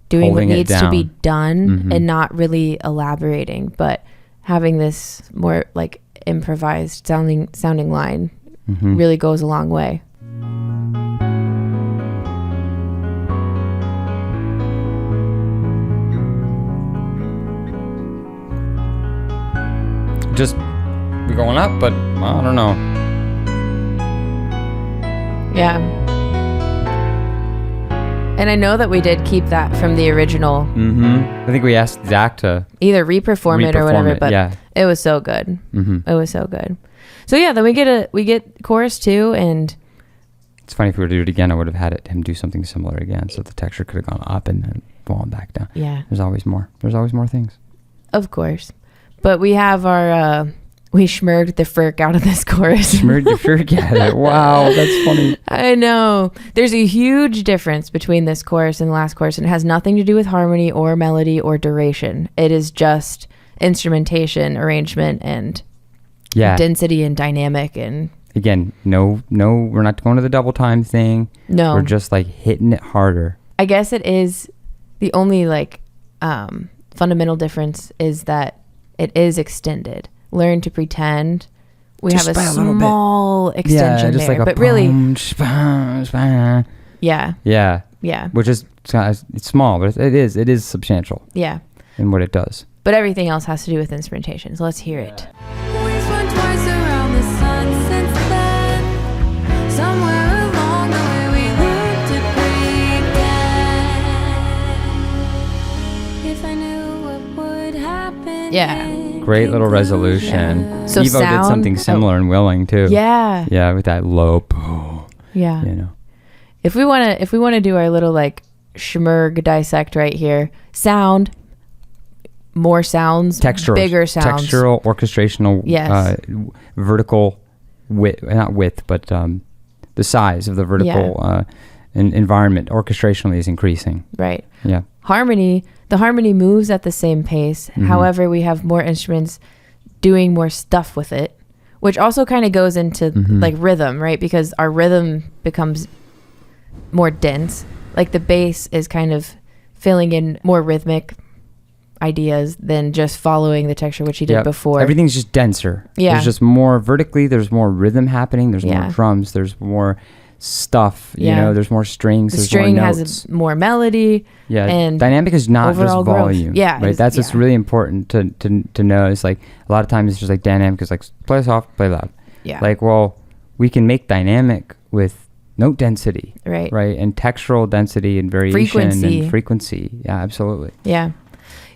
doing what needs to be done and not really elaborating, but having this more like improvised sounding line really goes a long way. Just we're going up, but I don't know. Yeah. And I know that we did keep that from the original. I think we asked Zach to either re-perform it or whatever, but it was so good. It was so good. So yeah, then we get chorus 2, and it's funny, if we were to do it again, I would have had him do something similar again, so the texture could have gone up and then fallen back down. Yeah. There's always more things. Of course. But we have our we schmerged the frick out of this chorus. Schmerged the frick out of it. Wow, that's funny. I know. There's a huge difference between this chorus and the last chorus, and it has nothing to do with harmony or melody or duration. It is just instrumentation, arrangement, and density and dynamic. And again, no, we're not going to the double time thing. No. We're just like hitting it harder. I guess it is the only like fundamental difference is that it is extended. Learn to pretend. We just have a small extension just there, like but really, yeah. Which is it's small, but it is substantial. Yeah. In what it does. But everything else has to do with instrumentation. So let's hear it. We've spun twice around the sun since then. Somewhere along the way we learned to pretend. If I knew what would happen. Yeah. Great little resolution. Yeah. So Evo did something similar in Willing too. Yeah. Yeah, with that low. Yeah. You know. If we wanna do our little like Schmerg dissect right here, sound, more sounds, bigger sounds, textural, orchestrational, vertical width, not width, but the size of the vertical environment orchestrationally is increasing. Right. Yeah. The harmony moves at the same pace. However, we have more instruments doing more stuff with it, which also kind of goes into like rhythm, right? Because our rhythm becomes more dense. Like the bass is kind of filling in more rhythmic ideas than just following the texture, which he did before. Everything's just denser. Yeah. There's just more vertically. There's more rhythm happening. There's more drums. There's more stuff. You know, there's more strings. The string has more melody. Yeah. And dynamic is not just volume. Growth. Yeah. Right. That's what's really important to know. It's like a lot of times it's just like dynamic is like play soft, play loud. Yeah. Like, well, we can make dynamic with note density. Right. And textural density and variation and frequency. Yeah, absolutely. Yeah.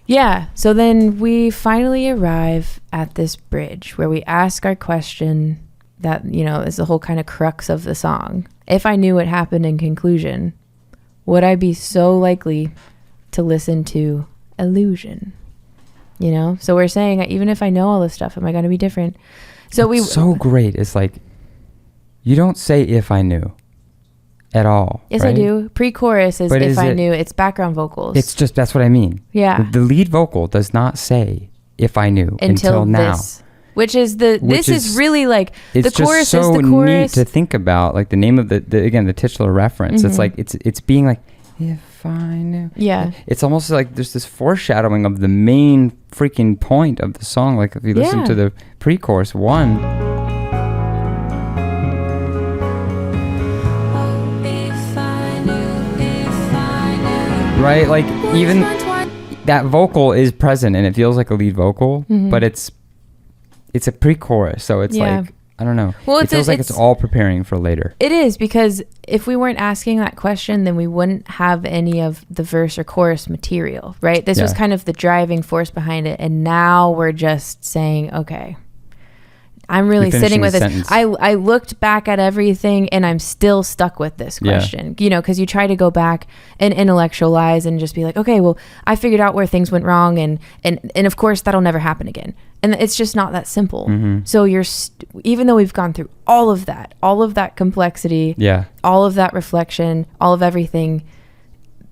Yeah. So then we finally arrive at this bridge where we ask our question that, you know, is the whole kind of crux of the song. If I knew what happened in conclusion, would I be so likely to listen to Illusion? You know? So we're saying, even if I know all this stuff, am I going to be different? So It's so great. It's like, you don't say if I knew at all. Yes, right? I do. Pre-chorus is But if is I it- knew. It's background vocals. It's just, that's what I mean. Yeah. The lead vocal does not say if I knew until now. this. Which is the, Which this is really like, It's the chorus just so is the neat chorus. to think about, like the name of the again, the titular reference. It's like, it's being like, if I knew. Yeah. It's almost like there's this foreshadowing of the main freaking point of the song. Like if you listen Yeah. to the pre-chorus one, If I knew, right? Like what's even my twi- that vocal is present and it feels like a lead vocal, but it's a pre-chorus. So it's Yeah. like, I don't know. Well, It it's feels like it's all preparing for later. It is, because if we weren't asking that question, then we wouldn't have any of the verse or chorus material, right? This was Yeah. kind of the driving force behind it. And now we're just saying, okay, I'm really You're sitting with this. finishing the I looked back at everything and I'm still stuck with this Yeah. question, you know, because you try to go back and intellectualize and just be like, okay, well, I figured out where things went wrong. And of course that'll never happen again. And it's just not that simple. So even though we've gone through all of that complexity, Yeah. all of that reflection, all of everything,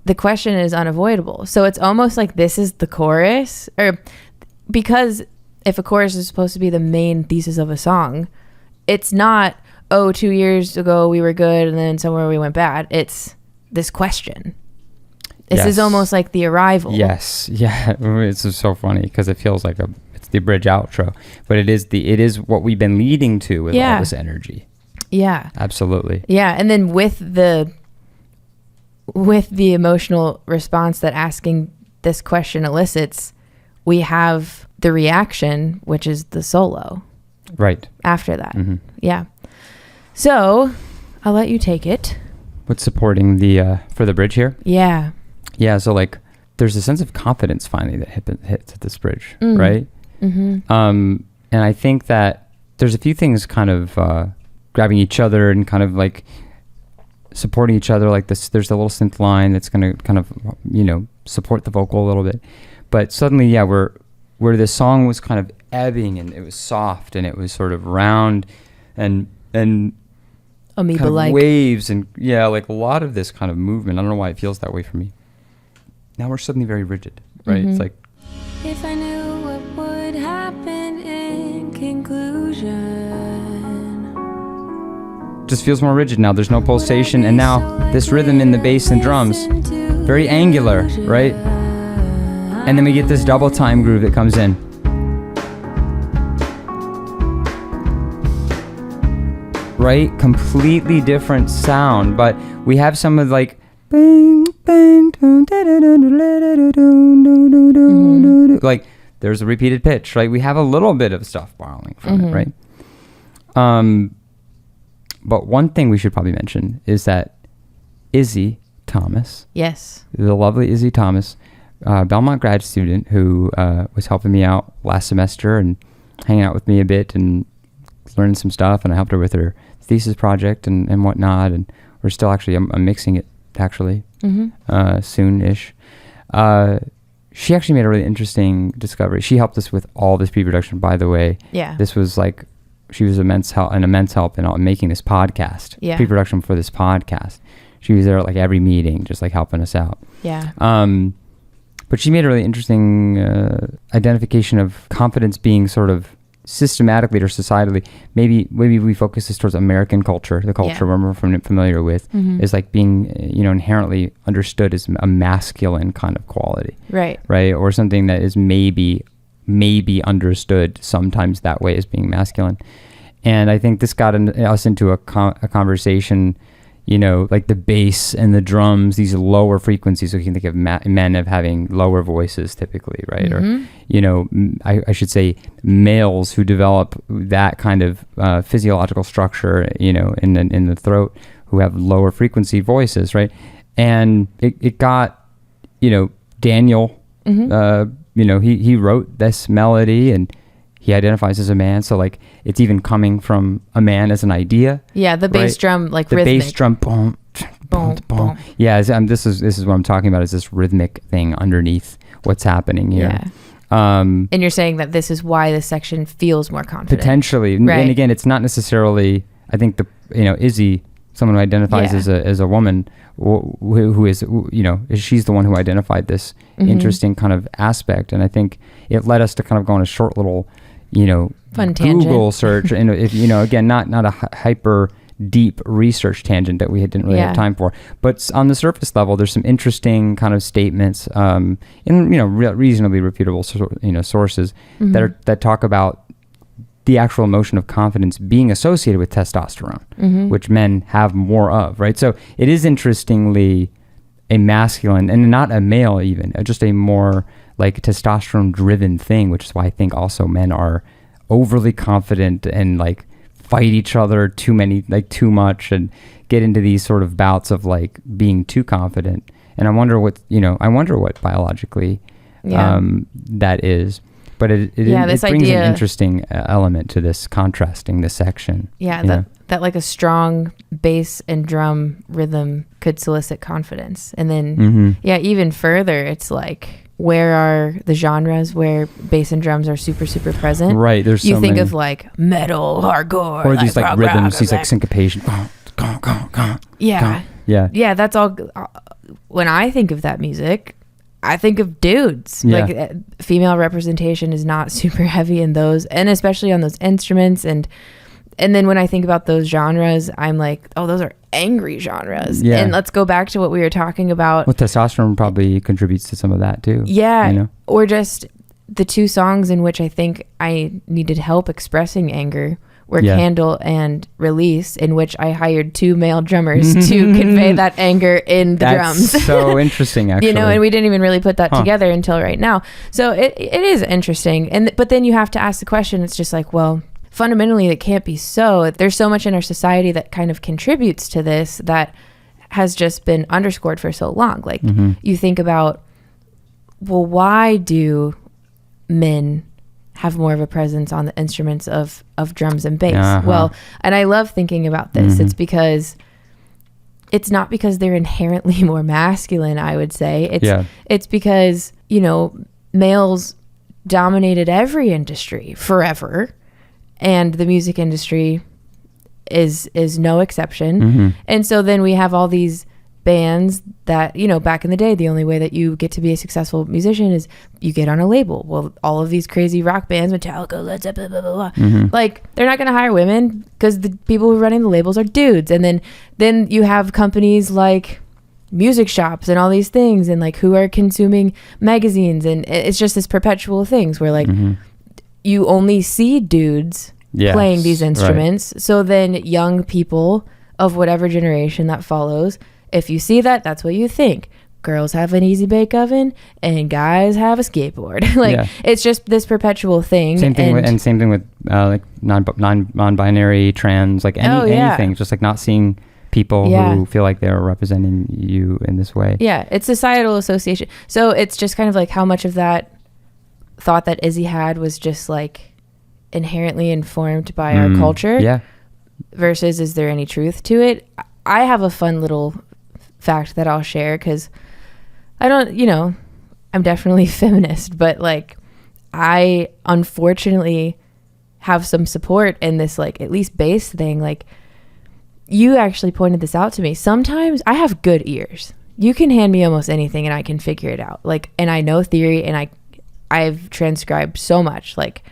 the question is unavoidable. So it's almost like this is the chorus, or because if a chorus is supposed to be the main thesis of a song, it's not, oh, 2 years ago we were good and then somewhere we went bad. It's this question. This is Yes. almost like the arrival. Yes. Yeah. It's just so funny because it feels like it's the bridge outro, but it is what we've been leading to with Yeah. all this energy. Yeah. Absolutely. Yeah. And then with the emotional response that asking this question elicits, we have the reaction, which is the solo Right. after that. Mhm. Yeah. So I'll let you take it. What's supporting the for the bridge here? Yeah. Yeah. So like, there's a sense of confidence finally that hits at this bridge, Mm. right? Mm-hmm. And I think that there's a few things kind of grabbing each other and kind of like supporting each other. Like this, there's a little synth line that's going to kind of, you know, support the vocal a little bit. But suddenly, yeah, where the song was kind of ebbing and it was soft and it was sort of round and kind Amoeba of like. waves and yeah, like a lot of this kind of movement. I don't know why it feels that way for me. Now we're suddenly very rigid, right? Mhm. It's like, If I knew what would happen in conclusion, just feels more rigid now. There's no pulsation, and now this rhythm in the bass and drums, very angular, right? And then we get this double time groove that comes in. Right? Completely different sound, but we have some of like bang, bang, dun, da, da, dun, da, da, da, dun, dun, dun, dun, dun, dun. Like there's a repeated pitch, right? We have a little bit of stuff borrowing from it, right? But one thing we should probably mention is that Izzy Thomas, Yes. the lovely Izzy Thomas, Belmont grad student who was helping me out last semester and hanging out with me a bit and learning some stuff, and I helped her with her thesis project and whatnot, and we're still actually, I'm mixing it actually soon-ish. She actually made a really interesting discovery. She helped us with all this pre-production, by the way. Yeah. This was like, she was an immense help in making this podcast, Yeah. pre-production for this podcast. She was there at like every meeting, just like helping us out. Yeah. But she made a really interesting identification of confidence being sort of systematically or societally. Maybe we focus this towards American culture, the culture we're familiar with, is like being inherently understood as a masculine kind of quality, Right. or something that is maybe understood sometimes that way as being masculine. And I think this got us into a conversation, like the bass and the drums, these lower frequencies. So you can think of men of having lower voices typically, right? Or, I should say males who develop that kind of physiological structure, in the throat, who have lower frequency voices, right? And it got, Daniel he wrote this melody and he identifies as a man. So like it's even coming from a man as an idea. Yeah, the bass right? drum, like the rhythmic. bass drum, boom, boom, boom. Yeah, this is what I'm talking about. Is this rhythmic thing underneath what's happening here? Yeah. And you're saying that this is why this section feels more confident. Potentially, Right. And again, it's not necessarily. I think Izzy, someone who identifies Yeah. as a woman, who is she's the one who identified this interesting kind of aspect, and I think it led us to kind of go on a short little, Fun Google tangent. search, and if again, not a hyper deep research tangent that we didn't really have time for, but on the surface level, there's some interesting kind of statements in reasonably reputable sources that talk about the actual emotion of confidence being associated with testosterone, which men have more of, right? So it is interestingly a masculine and not a male even, just a more like testosterone driven thing, which is why I think also men are overly confident and like fight each other too much and get into these sort of bouts of like being too confident. And I wonder what biologically that is. But it brings an interesting element to this, contrasting this section. Yeah, that like a strong bass and drum rhythm could solicit confidence. And then, even further, it's like, where are the genres where bass and drums are super, super present? Right, there's you so think many. of like metal, hardcore. Or these like rock, rhythms, rock, these rock. like syncopation. Yeah. Yeah, that's all. When I think of that music, I think of dudes. Yeah. Like female representation is not super heavy in those, and especially on those instruments. And then when I think about those genres, I'm like, oh, those are angry genres. Yeah. And let's go back to what we were talking about. Well, testosterone probably contributes to some of that too. Yeah. Or just the two songs in which I think I needed help expressing anger were Candle and Release, in which I hired two male drummers to convey that anger in the drums. That's so interesting, actually. And we didn't even really put that together until right now. So it is interesting. But then you have to ask the question, it's just like, well, fundamentally it can't be so. There's so much in our society that kind of contributes to this that has just been underscored for so long. Like you think about, well, why do men have more of a presence on the instruments of drums and bass? Well, and I love thinking about this. It's because it's not because they're inherently more masculine, I would say. It's because, males dominated every industry forever, and the music industry is no exception. And so then we have all these bands that, back in the day, the only way that you get to be a successful musician is you get on a label. Well, all of these crazy rock bands, Metallica, Led Zeppelin, blah, blah, blah. Like, they're not going to hire women because the people who are running the labels are dudes. And then you have companies like music shops and all these things, and like who are consuming magazines, and it's just this perpetual things where like you only see dudes playing these instruments. Right. So then young people of whatever generation that follows, if you see that, that's what you think. Girls have an easy bake oven and guys have a skateboard. It's just this perpetual thing. Same thing with like non-binary, trans, like anything. Just like not seeing people who feel like they're representing you in this way. Yeah, it's societal association. So it's just kind of like how much of that thought that Izzy had was just like inherently informed by our culture. Yeah. Versus, is there any truth to it? I have a fun little fact that I'll share, because I don't, I'm definitely feminist, but like I unfortunately have some support in this, like at least bass thing. Like you actually pointed this out to me. Sometimes I have good ears. You can hand me almost anything and I can figure it out. Like, and I know theory, and I've transcribed so much. Like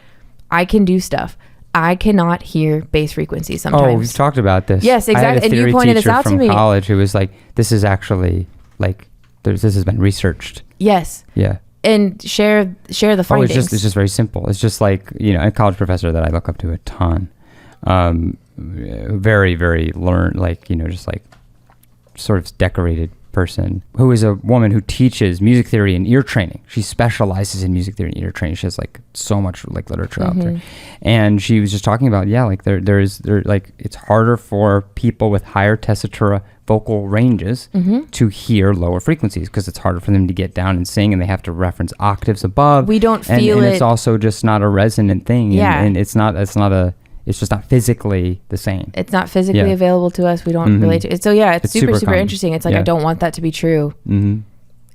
I can do stuff. I cannot hear bass frequencies sometimes. Oh, we've talked about this. Yes, exactly. And you pointed this out to me. From college, who was like, "This is actually like, this has been researched." Yes. Yeah. And share the findings. It's just very simple. It's just like, a college professor that I look up to a ton. Very, very learned, like, just like sort of decorated person who is a woman who teaches music theory and ear training. She specializes in music theory and ear training. She has like so much like literature out there. And she was just talking about, like there like it's harder for people with higher tessitura vocal ranges to hear lower frequencies because it's harder for them to get down and sing, and they have to reference octaves above. We don't and feel it. It's also just not a resonant thing. Yeah. And it's just not physically the same. It's not physically available to us. We don't relate to it. So yeah, it's super common. interesting. It's like, I don't want that to be true.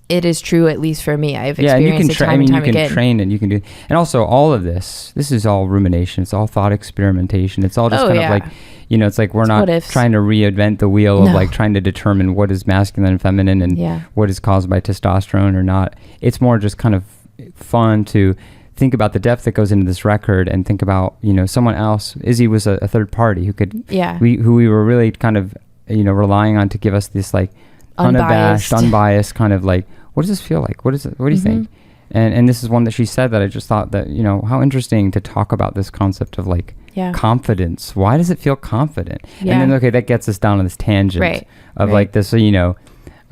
It is true, at least for me. I've and experienced it time and time again. You can train it. You can do, and also all of this is all rumination. It's all thought experimentation. It's all just of like, it's like we're not trying to reinvent the wheel of like trying to determine what is masculine and feminine and what is caused by testosterone or not. It's more just kind of fun to think about the depth that goes into this record and think about, someone else. Izzy was a third party who could, who we were really kind of, relying on to give us this like unbiased kind of like, what does this feel like? What do you think? And this is one that she said that I just thought that, how interesting to talk about this concept of like confidence. Why does it feel confident? And then, that gets us down on this tangent of like this, it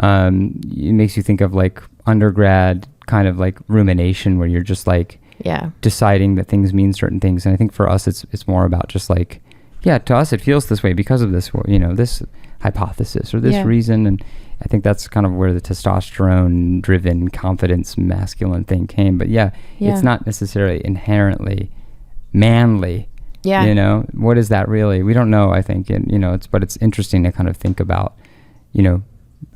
makes you think of like undergrad kind of like rumination where you're just like, deciding that things mean certain things. And I think for us, it's more about just like, to us, it feels this way because of this, this hypothesis or this reason. And I think that's kind of where the testosterone driven confidence masculine thing came. But it's not necessarily inherently manly. What is that really? We don't know, I think. And, but it's interesting to kind of think about,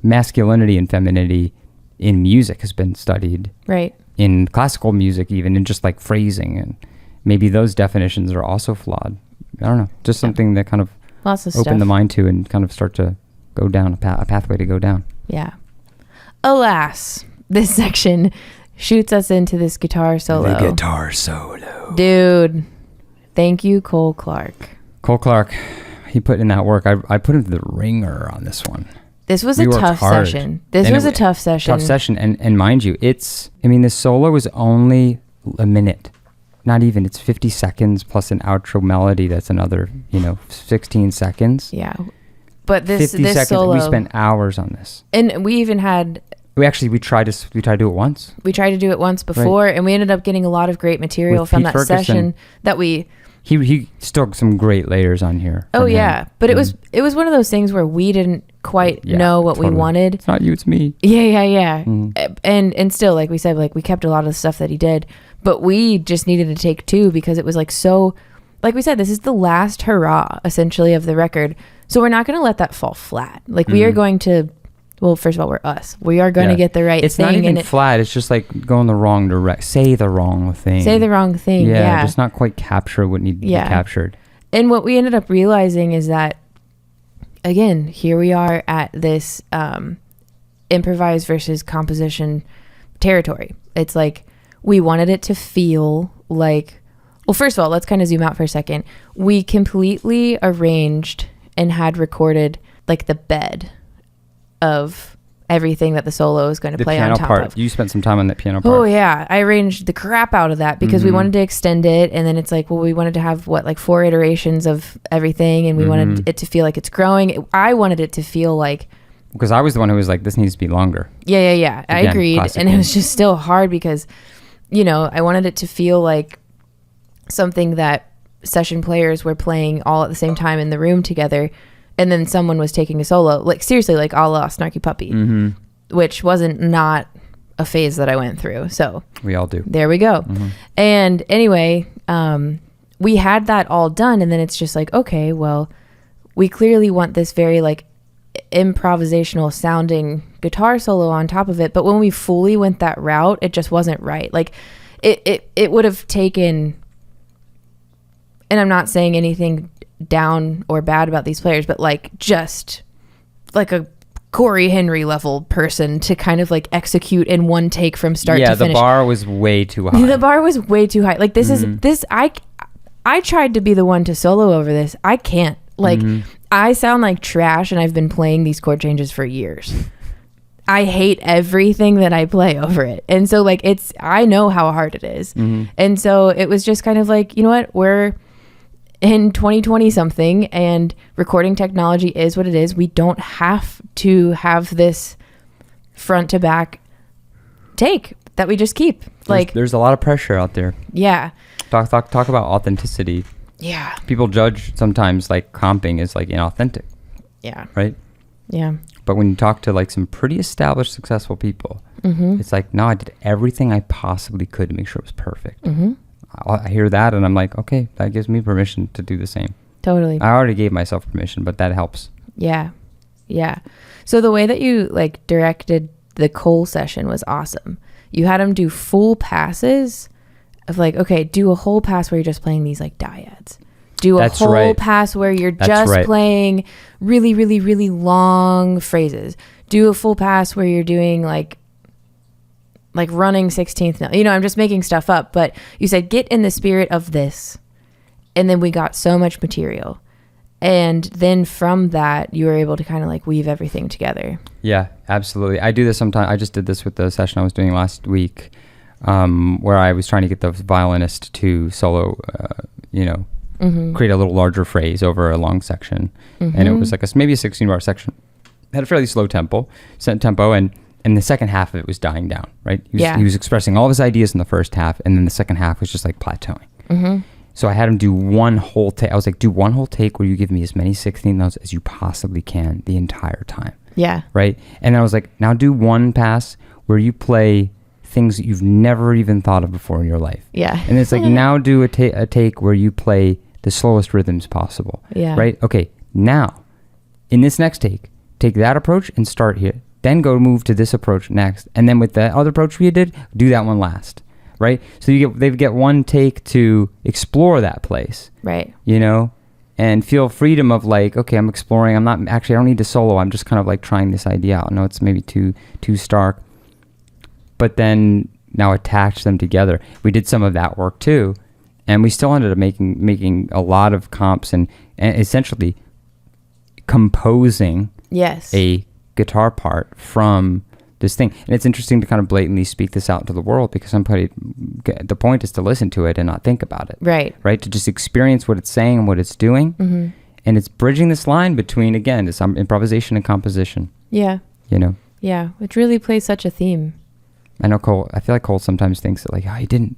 masculinity and femininity in music has been studied. Right. In classical music, even in just like phrasing, and maybe those definitions are also flawed. I don't know, just something that kind of lots of open stuff. the mind to and kind of start to go down a pathway to go down. Yeah. Alas, this section shoots us into this guitar solo. The guitar solo. Dude, thank you, Cole Clark. Cole Clark, he put in that work. I put him to the ringer on this one. This was a tough session. Tough session. And mind you, this solo is only a minute. Not even. It's 50 seconds plus an outro melody that's another, 16 seconds. Yeah. But this 50 seconds, solo. We spent hours on this. And we even had... We tried to do it once. We tried to do it once before, and we ended up getting a lot of great material from that session that we... He stuck some great layers on here. Oh yeah, but it was one of those things where we didn't quite know what we wanted. It's not you, it's me. Yeah. And still, like we said, like we kept a lot of the stuff that he did, but we just needed to take two because it was like so. Like we said, this is the last hurrah essentially of the record, so we're not going to let that fall flat. Like we are going to. Well, first of all, we're us. We are going to get the right thing. It's not even flat. It's just like going the wrong direction. Say the wrong thing. Yeah. Just not quite capture what needs to be captured. And what we ended up realizing is that, again, here we are at this improvised versus composition territory. It's like we wanted it to feel like... Well, first of all, let's kind of zoom out for a second. We completely arranged and had recorded like the bed of everything that the solo is going to play on top of. You spent some time on that piano part. Oh yeah, I arranged the crap out of that because we wanted to extend it, and then it's like, well, we wanted to have 4 iterations of everything, and we wanted it to feel like it's growing. I wanted it to feel like, because I was the one who was like, this needs to be longer. Yeah. Again, I agreed, and it was just still hard because, I wanted it to feel like something that session players were playing all at the same time in the room together. And then someone was taking a solo, like seriously, like a la Snarky Puppy, which wasn't not a phase that I went through. So we all do. There we go. And anyway, we had that all done. And then it's just like, okay, well, we clearly want this very like improvisational sounding guitar solo on top of it. But when we fully went that route, it just wasn't right. Like it would have taken, and I'm not saying anything down or bad about these players, but like just like a Corey Henry level person to kind of like execute in one take from start to finish. Yeah, the bar was way too high. The bar was way too high. Like this is this I tried to be the one to solo over this. I can't. Like I sound like trash, and I've been playing these chord changes for years. I hate everything that I play over it. And so like I know how hard it is. And so it was just kind of like, you know what, we're in 2020 something, and recording technology is what it is. We don't have to have this front to back take that we just keep. Like, there's a lot of pressure out there. yeah. Talk about authenticity. Yeah. People judge sometimes like comping is like inauthentic, Yeah. right? Yeah. But when you talk to like some pretty established, successful people, it's like, no, I did everything I possibly could to make sure it was perfect. I hear that and I'm like, okay, that gives me permission to do the same. Totally. I already gave myself permission, but that helps. Yeah. Yeah. So the way that you like directed the Cole session was awesome. You had him do full passes of like, okay, do a whole pass where you're just playing these like dyads. Do a That's whole right. pass where you're That's just right. playing really, really, really long phrases. Do a full pass where you're doing like running 16th note. You know, I'm just making stuff up, but you said get in the spirit of this. And then we got so much material. And then from that, you were able to kind of like weave everything together. Yeah, absolutely. I do this sometimes. I just did this with the session I was doing last week, where I was trying to get the violinist to solo, create a little larger phrase over a long section. And it was like maybe a 16-bar section. It had a fairly slow tempo, and the second half of it was dying down, right? He was expressing all of his ideas in the first half, and then the second half was just like plateauing. So I had him do one whole take. I was like, do one whole take where you give me as many 16th notes as you possibly can the entire time. Yeah. Right? And I was like, now do one pass where you play things that you've never even thought of before in your life. Yeah. And it's like, now do a take where you play the slowest rhythms possible. Yeah. Right? Okay, now, in this next take that approach and start here. Then go move to this approach next. And then with the other approach we did, do that one last. Right? So they get one take to explore that place. Right. You know? And feel freedom of like, okay, I'm exploring. I don't need to solo. I'm just kind of like trying this idea out. I know it's maybe too stark. But then now attach them together. We did some of that work too. And we still ended up making a lot of comps and essentially composing a guitar part from this thing. And it's interesting to kind of blatantly speak this out to the world because the point is to listen to it and not think about it. Right? To just experience what it's saying and what it's doing. And it's bridging this line between, again, this improvisation and composition. Yeah. You know? Yeah. Which really plays such a theme. I know I feel like Cole sometimes thinks that like, oh, he didn't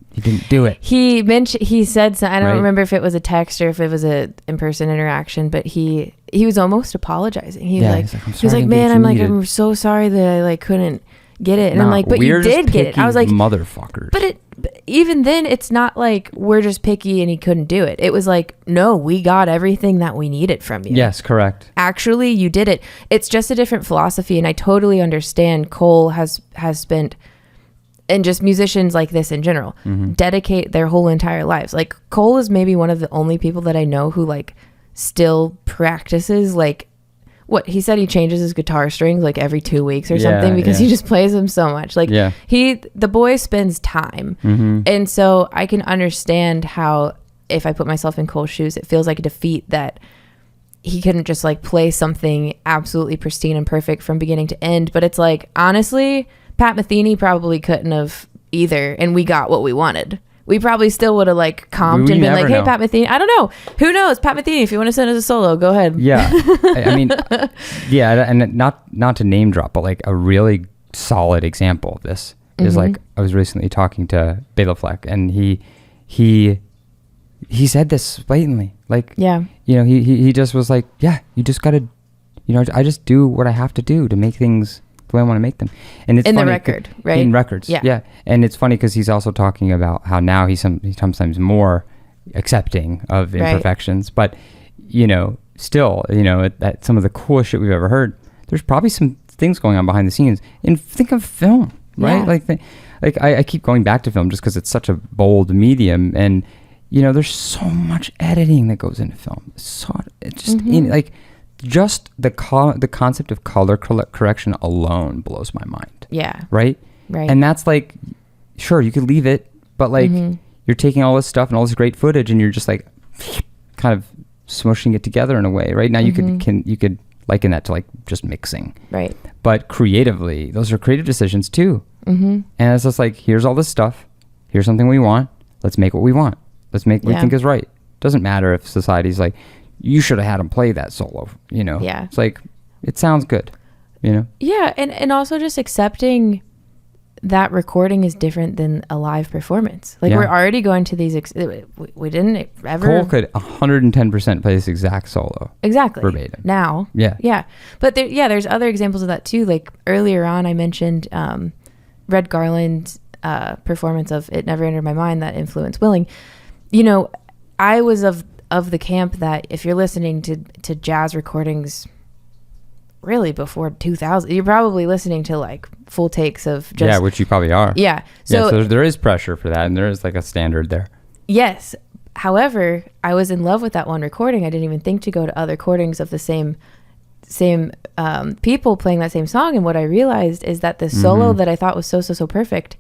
do it. He said, so, I don't Right. remember if it was a text or if it was a in-person interaction, but he was almost apologizing. He was like, man, I'm so sorry that I like couldn't get it. And I'm like, but you did get it. I was like, motherfuckers. But even then it's not like we're just picky and he couldn't do it. It was like, no, we got everything that we needed from you. Yes, correct. Actually, you did it. It's just a different philosophy. And I totally understand Cole has spent, and just musicians like this in general, dedicate their whole entire lives. Like Cole is maybe one of the only people that I know who like still practices like what he said. He changes his guitar strings like every 2 weeks or something because he just plays them so much. Like the boy spends time. And so I can understand how if I put myself in Cole's shoes, it feels like a defeat that he couldn't just like play something absolutely pristine and perfect from beginning to end. But it's like, honestly, Pat Metheny probably couldn't have either, and we got what we wanted. We probably still would have like comped and been like, hey, know. Pat Metheny. I don't know. Who knows? Pat Metheny, if you want to send us a solo, go ahead. Yeah. I mean, yeah, and not to name drop, but like a really solid example of this is like, I was recently talking to Bela Fleck, and he said this blatantly. Like, you know, he just was like, yeah, you just got to, you know, I just do what I have to do to make things the way I want to make them. And it's in funny, the record, right? In records, yeah. And it's funny because he's also talking about how now he's sometimes more accepting of imperfections, but you know, still, you know, at some of the coolest shit we've ever heard, there's probably some things going on behind the scenes. And think of film, right? I keep going back to film just because it's such a bold medium, and you know, there's so much editing that goes into film. Just the concept of color correction alone blows my mind. Yeah. Right? And that's like, sure, you could leave it, but like you're taking all this stuff and all this great footage and you're just like kind of smushing it together in a way, right? Now you could liken that to like just mixing. Right. But creatively, those are creative decisions too. And it's just like, here's all this stuff. Here's something we want. Let's make what we want. Let's make what we think is right. Doesn't matter if society's like, you should have had him play that solo, you know? Yeah. It's like, it sounds good. you know? Yeah, and also just accepting that recording is different than a live performance. Like, Yeah. we're already going to these we didn't ever Cole could 110% play this exact solo. exactly verbatim. now. Yeah. But there's other examples of that too. Like earlier on, I mentioned Red Garland's performance of "It Never Entered My Mind" that influenced Willing. You know, I was of the camp that if you're listening to jazz recordings really before 2000, you're probably listening to like full takes of just Yeah, which you probably are. yeah. So So there is pressure for that, and there is like a standard there. yes. However, I was in love with that one recording. I didn't even think to go to other recordings of the same people playing that same song. And what I realized is that the solo that I thought was so perfect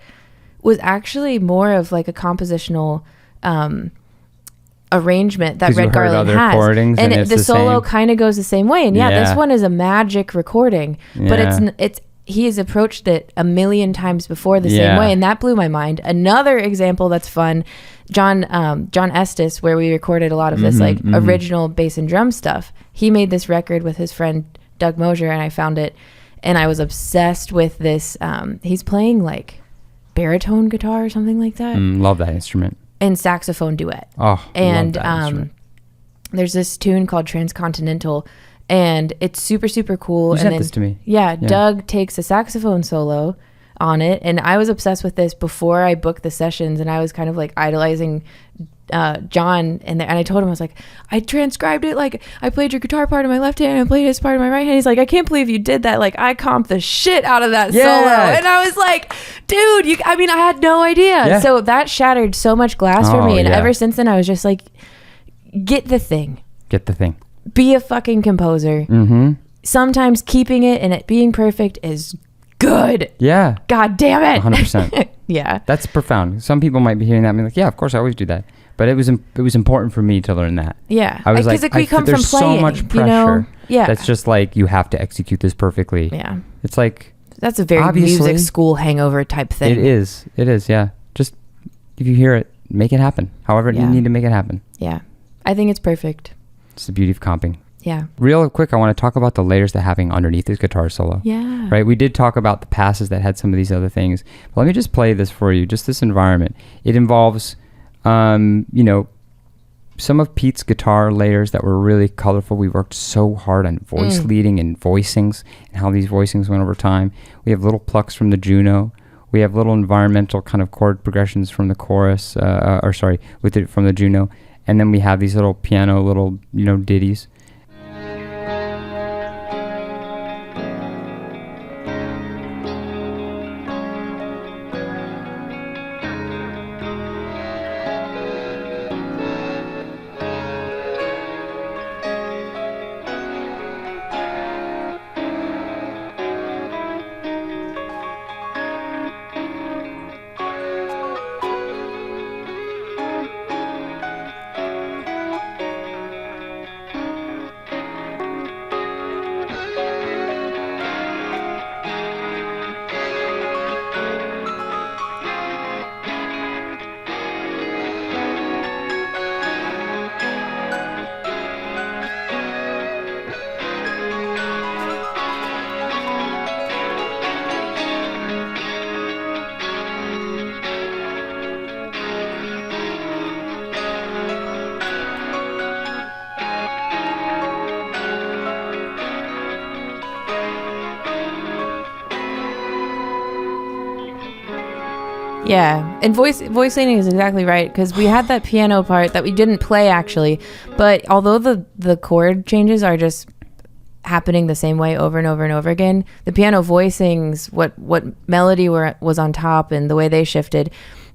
was actually more of like a compositional arrangement that 'Cause you Red heard Garland other has, recordings and it's the the solo same. kind of goes the same way. And yeah, Yeah. this one is a magic recording, but Yeah. it's he has approached it a million times before the same Yeah. way, and that blew my mind. Another example that's fun, John Estes, where we recorded a lot of this like original bass and drum stuff. He made this record with his friend Doug Mosier, and I found it, and I was obsessed with this. He's playing like baritone guitar or something like that, Love that instrument. and saxophone duet. Oh, And love that instrument. there's this tune called Transcontinental, and it's super cool. You And sent then, this to me. Yeah, Yeah. Doug takes a saxophone solo on it, and I was obsessed with this before I booked the sessions, and I was kind of like idolizing John, and I told him, I was like, I transcribed it, like I played your guitar part in my left hand and I played his part in my right hand. He's like, I can't believe you did that, like I comped the shit out of that Yeah. solo. And I was like, dude, I mean, I had no idea. Yeah. So that shattered so much glass for Oh, me, and yeah. ever since then I was just like, get the thing, Get the thing. be a fucking composer. Mm-hmm. Sometimes keeping it and it being perfect is good. Yeah. God damn it. 100%. Yeah. That's profound. Some people might be hearing that and be like, yeah, of course I always do that. But it was important for me to learn that. Yeah. I was Because like, we come from there's playing, so much pressure. you know? Yeah. That's just like, you have to execute this perfectly. Yeah. It's like, That's a very Obviously. music school hangover type thing. it is, yeah. Just, if you hear it, make it happen. However you Yeah. need to make it happen. Yeah. I think it's perfect. It's the beauty of comping. Yeah. Real quick, I want to talk about the layers that having underneath his guitar solo. Yeah. Right, we did talk about the passes that had some of these other things. But let me just play this for you. Just this environment. It involves, some of Pete's guitar layers that were really colorful. We worked so hard on voice leading and voicings and how these voicings went over time. We have little plucks from the Juno. We have little environmental kind of chord progressions from the chorus, from the Juno. And then we have these little piano, ditties. Yeah, and voice leading is exactly right, because we had that piano part that we didn't play actually, but although the chord changes are just happening the same way over and over and over again, the piano voicings, what melody was on top and the way they shifted,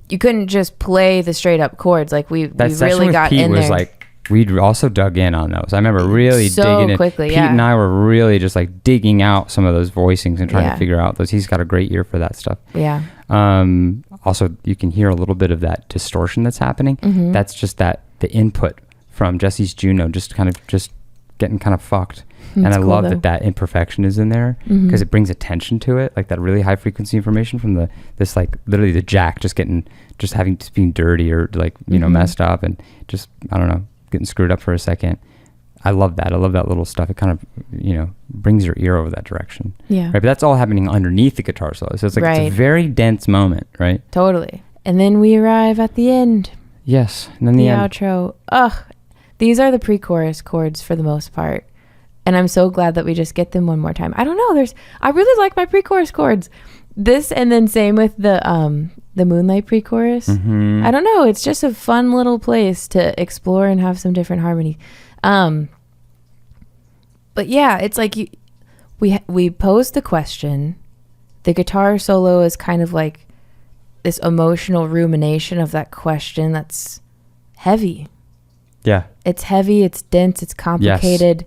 you couldn't just play the straight up chords. Like we really got Pete in was there. like, we'd also dug in on those. I remember really So digging in. quickly, Pete yeah. and I were really just like digging out some of those voicings and trying Yeah. to figure out those. He's got a great ear for that stuff. Yeah. Also, you can hear a little bit of that distortion that's happening. Mm-hmm. That's just the input from Jesse's Juno just getting kind of fucked. And That's I cool, love though. that imperfection is in there because it brings attention to it, like that really high frequency information from this like literally the jack just being dirty or like, messed up and just, I don't know, getting screwed up for a second. I love that. I love that little stuff. It kind of, brings your ear over that direction. Yeah. Right. But that's all happening underneath the guitar solo. So it's like, it's Right. a very dense moment, right? Totally. And then we arrive at the end. Yes. And then The the end. outro. Ugh. These are the pre-chorus chords for the most part. And I'm so glad that we just get them one more time. I don't know. I really like my pre-chorus chords. This, and then same with the Moonlight pre-chorus. Mhm. I don't know. It's just a fun little place to explore and have some different harmony. But yeah, it's like we pose the question. The guitar solo is kind of like this emotional rumination of that question that's heavy. Yeah. It's heavy, it's dense, it's complicated.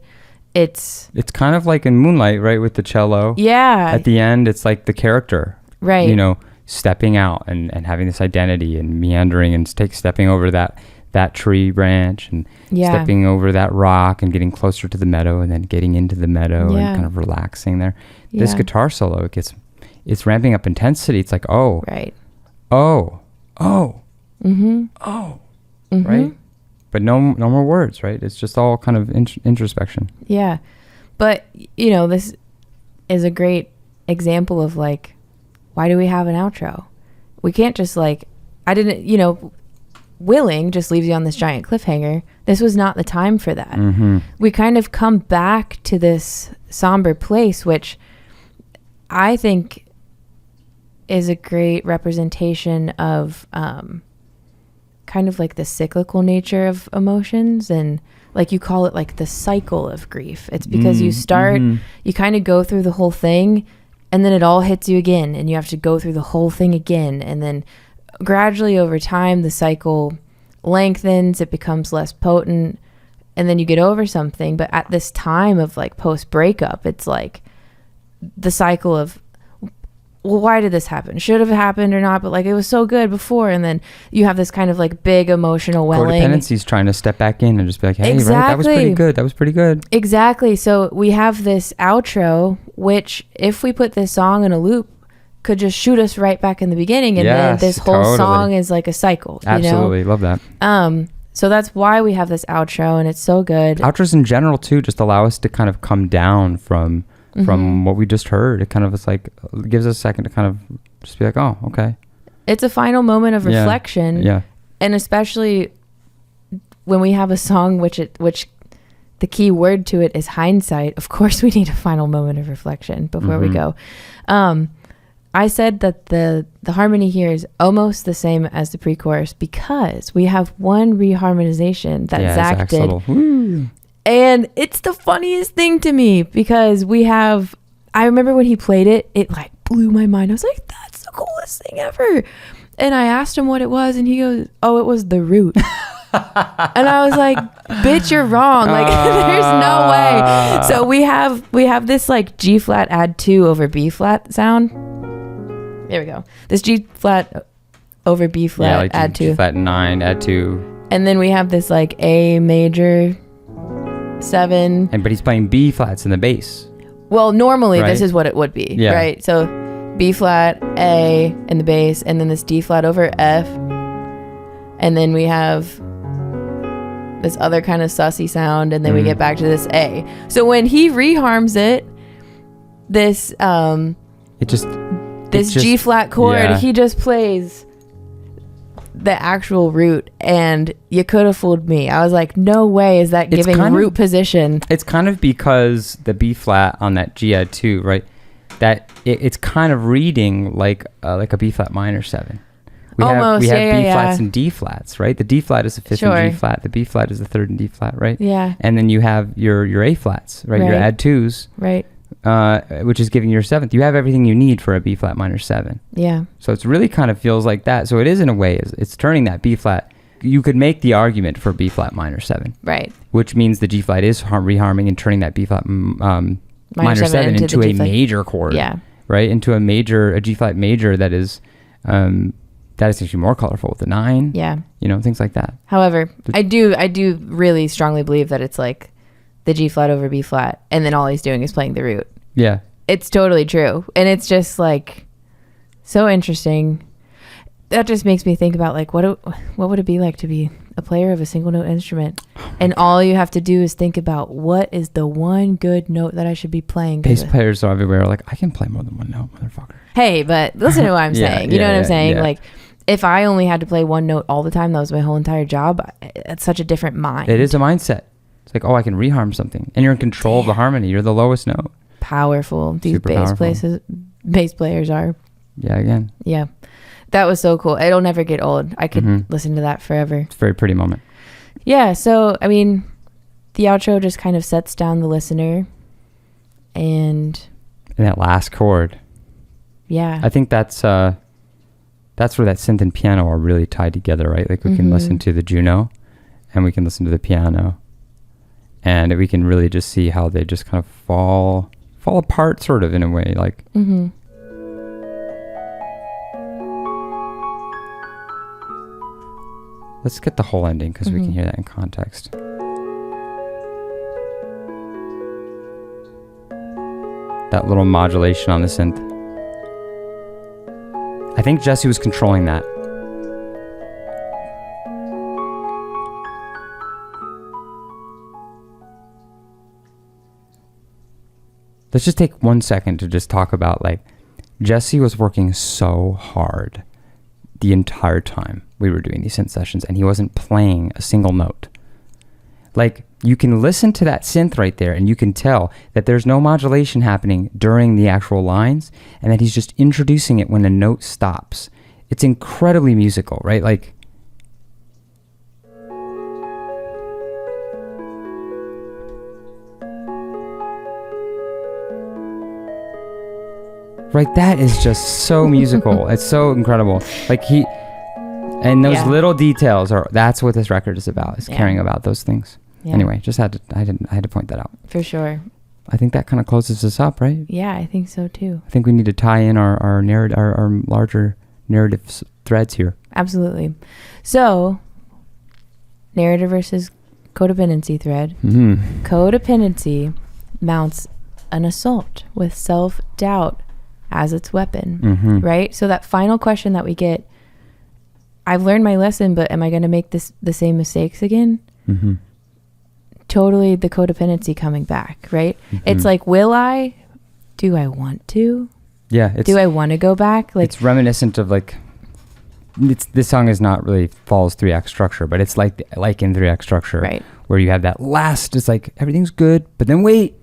It's kind of like in Moonlight, right? With the cello. yeah. At the end, it's like the character, Right. Stepping out and having this identity and meandering and stepping over that tree branch and Yeah. stepping over that rock and getting closer to the meadow and then getting into the meadow Yeah. and kind of relaxing there. This Yeah. guitar solo, it's ramping up intensity. It's like, oh, Right. oh, oh, Mm-hmm. oh, Mm-hmm. right? But no more words, right? It's just all kind of introspection. Yeah. But, this is a great example of like, why do we have an outro? We can't just Willing just leaves you on this giant cliffhanger. This was not the time for that. Mm-hmm. We kind of come back to this somber place, which I think is a great representation of kind of like the cyclical nature of emotions, and like you call it like the cycle of grief. It's because you start, you kind of go through the whole thing, and then it all hits you again, and you have to go through the whole thing again, and then gradually over time the cycle lengthens, it becomes less potent, and then you get over something. But at this time of like post breakup, it's like the cycle of, well, why did this happen? Should have happened or not, but like it was so good before. And then you have this kind of like big emotional welling. Codependency's trying to step back in and just be like, hey, right, that was Exactly. pretty good. That was pretty good. Exactly. So we have this outro, which if we put this song in a loop, could just shoot us right back in the beginning, and then Yes, this whole totally. song is like a cycle. Absolutely. Love that. So that's why we have this outro, and it's so good. Outros in general too just allow us to kind of come down from what we just heard. It kind of is like gives us a second to kind of just be like, oh, okay. It's a final moment of Yeah. reflection. Yeah. And especially when we have a song which the key word to it is hindsight. Of course we need a final moment of reflection before we go. I said that the harmony here is almost the same as the pre-chorus because we have one reharmonization that Zach did. Little, woo. And it's the funniest thing to me because I remember when he played it, it like blew my mind. I was like, that's the coolest thing ever. And I asked him what it was, and he goes, oh, it was the root. And I was like, bitch, you're wrong. Like, there's no way. So we have this like G flat add 2 over B flat sound. There we go. This G flat over B flat like add 2. G flat 9, add 2. And then we have this like A major 7. But he's playing B flats in the bass. Well, normally this Right. is what it would be, Yeah. right? So B flat, A in the bass, and then this D flat over F. And then we have this other kind of sussy sound, and then we get back to this A. So when he reharms it, this G flat chord, yeah. he just plays the actual root, and you could have fooled me. I was like, no way is that It's giving kind of- root position. It's kind of because the B flat on that G add 2, right? That it's kind of reading like a B flat minor 7. We Almost, have yeah, B yeah, flats yeah. and D flats, right? The D flat is the 5th Sure. in G flat. The B flat is the 3rd in D flat, right? Yeah, And then you have your A flats, right? Your Right. add 2s, right. which is giving your 7th. You have everything you need for a B flat minor 7. Yeah. So it's really kind of feels like that. So it is in a way, it's turning that B flat. You could make the argument for B flat minor 7, Right. which means the G flat is reharming and turning that B flat minor 7 into into the a G flat. major chord. Yeah. Right? Into a G flat major that is actually more colorful with the 9. Yeah. Things like that. However, I do really strongly believe that it's like the G flat over B flat, and then all he's doing is playing the root. Yeah. It's totally true. And it's just like so interesting. That just makes me think about like what would it be like to be a player of a single note instrument, and all you have to do is think about what is the one good note that I should be playing. Bass players are everywhere. Like, I can play more than one note, motherfucker. Hey, but listen to what I'm Yeah, saying. You know yeah, what I'm yeah, saying? yeah. Like, if I only had to play one note all the time, that was my whole entire job. It's such a different mind. It is a mindset. It's like, oh, I can reharm something, and you're in control of the harmony. You're the lowest note. Powerful. These Super bass powerful. bass players are. Yeah, again, Yeah, that was so cool. It'll never get old. I could Mhm. listen to that forever. it's a very pretty moment. Yeah. So I mean, the outro just kind of sets down the listener, and And that last chord, yeah, I think that's where that synth and piano are really tied together, right? Like we can listen to the Juno, and we can listen to the piano, and we can really just see how they just kind of fall apart, sort of, in a way. Like, let's get the whole ending because we can hear that in context. That little modulation on the synth. I think Jesse was controlling that. Let's just take 1 second to just talk about, like, Jesse was working so hard the entire time we were doing these synth sessions, and he wasn't playing a single note. Like, you can listen to that synth right there, and you can tell that there's no modulation happening during the actual lines, and that he's just introducing it when a note stops. It's incredibly musical, right? Like, right, that is just so musical. It's so incredible. Like, and those little details that's what this record is about, is caring about those things. Yeah. Anyway, I had to point that out. For sure. I think that kind of closes us up, right? Yeah, I think so too. I think we need to tie in our narrative, our larger narrative threads here. Absolutely. So, narrative versus codependency thread. Mm-hmm. Codependency mounts an assault with self-doubt as its weapon, Mm-hmm. right? So that final question that we get, I've learned my lesson, but am I going to make the same mistakes again? Mm-hmm. Totally the codependency coming back, right? Mm-hmm. It's like, will I? Do I want to? Yeah. Do I want to go back? Like, it's reminiscent of, like, this song is not really Fall's 3-act structure, but it's like in 3-act structure, right? Where you have that last, it's like everything's good, but then wait.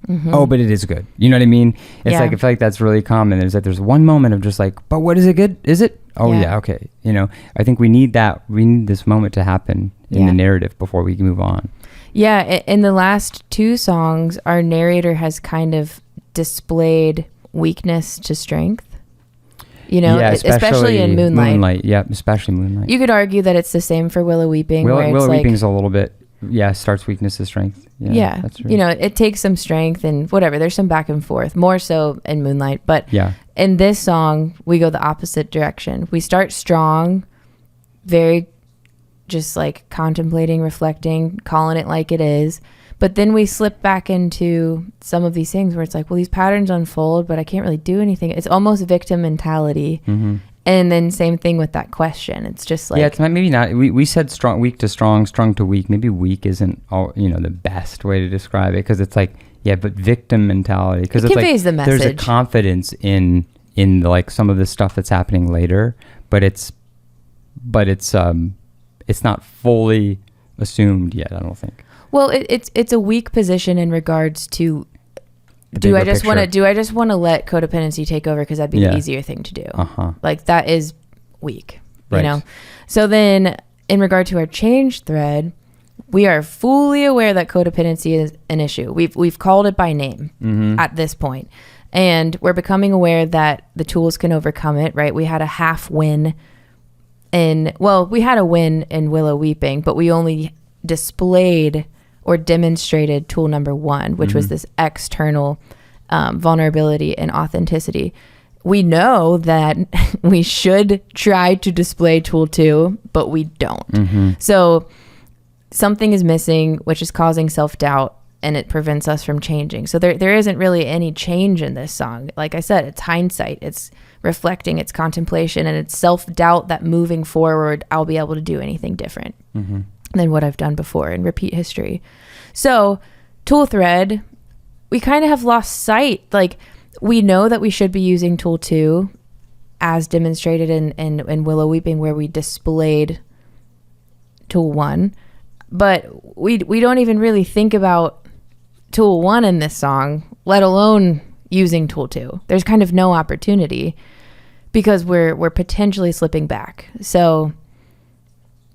Mm-hmm. Oh, but it is good. You know what I mean? It's Yeah. like, I feel like that's really common. Is that there's one moment of just like, but what is it good? Is it? Oh Yeah. yeah, okay. You know, I think we need that. We need this moment to happen in the narrative before we can move on. Yeah, in the last two songs, our narrator has kind of displayed weakness to strength. You know, yeah, especially in Moonlight. Yeah, especially Moonlight. You could argue that it's the same for Willow Weeping. where Willow it's like, Weeping's a little bit, starts weakness to strength. Yeah, that's true. you know, it takes some strength and whatever. There's some back and forth, more so in Moonlight. But Yeah. in this song, we go the opposite direction. We start strong, very just like contemplating, reflecting, calling it like it is. But then we slip back into some of these things where it's like, well, these patterns unfold, but I can't really do anything. It's almost victim mentality. Mm-hmm. And then same thing with that question. It's just like, Yeah, it's maybe not. We said strong, weak to strong, strong to weak. Maybe weak isn't all, the best way to describe it, because it's like, but victim mentality, because it it's like conveys the there's a message. confidence in like some of the stuff that's happening later, but it's not fully assumed yet, I don't think. Well, it's a weak position in regards to, The do I bigger just want picture. to let codependency take over because that'd be the easier thing to do. Uh-huh. Like, that is weak, Right. you know? So then in regard to our change thread, we are fully aware that codependency is an issue. We've called it by name at this point. And we're becoming aware that the tools can overcome it, right? We had a half win we had a win in Willow Weeping, but we only displayed or demonstrated tool number 1, which was this external vulnerability and authenticity. We know that we should try to display tool 2, but we don't. So something is missing, which is causing self-doubt. and it prevents us from changing. So there isn't really any change in this song. Like I said, it's hindsight. It's reflecting, it's contemplation, and it's self-doubt that moving forward, I'll be able to do anything different than what I've done before and repeat history. So tool thread, we kind of have lost sight. Like, we know that we should be using tool 2 as demonstrated in Willow Weeping, where we displayed tool 1, but we don't even really think about tool 1 in this song, let alone using tool 2. There's kind of no opportunity because we're potentially slipping back. So,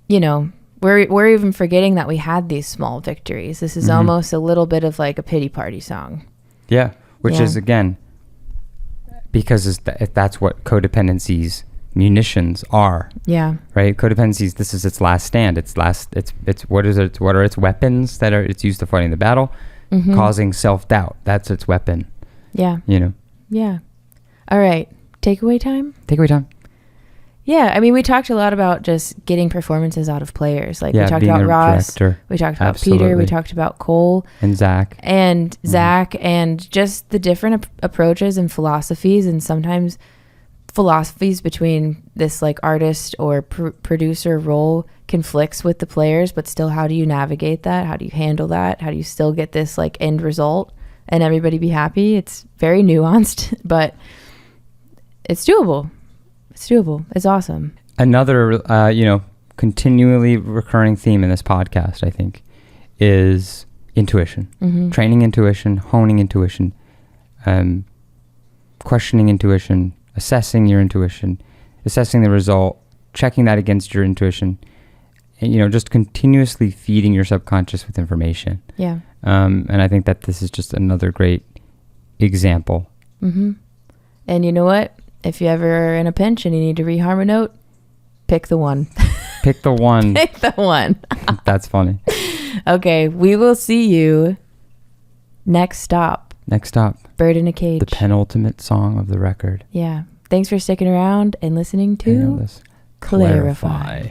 you know, we're even forgetting that we had these small victories. This is almost a little bit of like a pity party song. Yeah, which is, again, because that's what codependency's munitions are. Yeah. Right? Codependency's, this is its last stand. It's what is it? What are its weapons that it's used to fighting the battle? Causing self-doubt. That's its weapon. Yeah. You know? Yeah. All right. Takeaway time? Takeaway time. Yeah. I mean, we talked a lot about just getting performances out of players. Like, we talked being about a Ross. director. We talked about Peter. We talked about Cole. And Zach. And just the different approaches and philosophies, and sometimes philosophies between this like artist or producer role conflicts with the players, but still, how do you navigate that? How do you handle that? How do you still get this like end result and everybody be happy? It's very nuanced, but it's doable. It's doable. It's awesome. Another, continually recurring theme in this podcast, I think, is intuition. Training intuition, honing intuition, questioning intuition, assessing your intuition, assessing the result, checking that against your intuition, and, just continuously feeding your subconscious with information. Yeah. And I think that this is just another great example. And you know what? If you ever are in a pinch and you need to reharm a note, pick the one. Pick the one. Pick the one. That's funny. Okay, we will see you next stop. Next stop. Bird in a Cage. The penultimate song of the record. Yeah. Thanks for sticking around and listening to Clarify.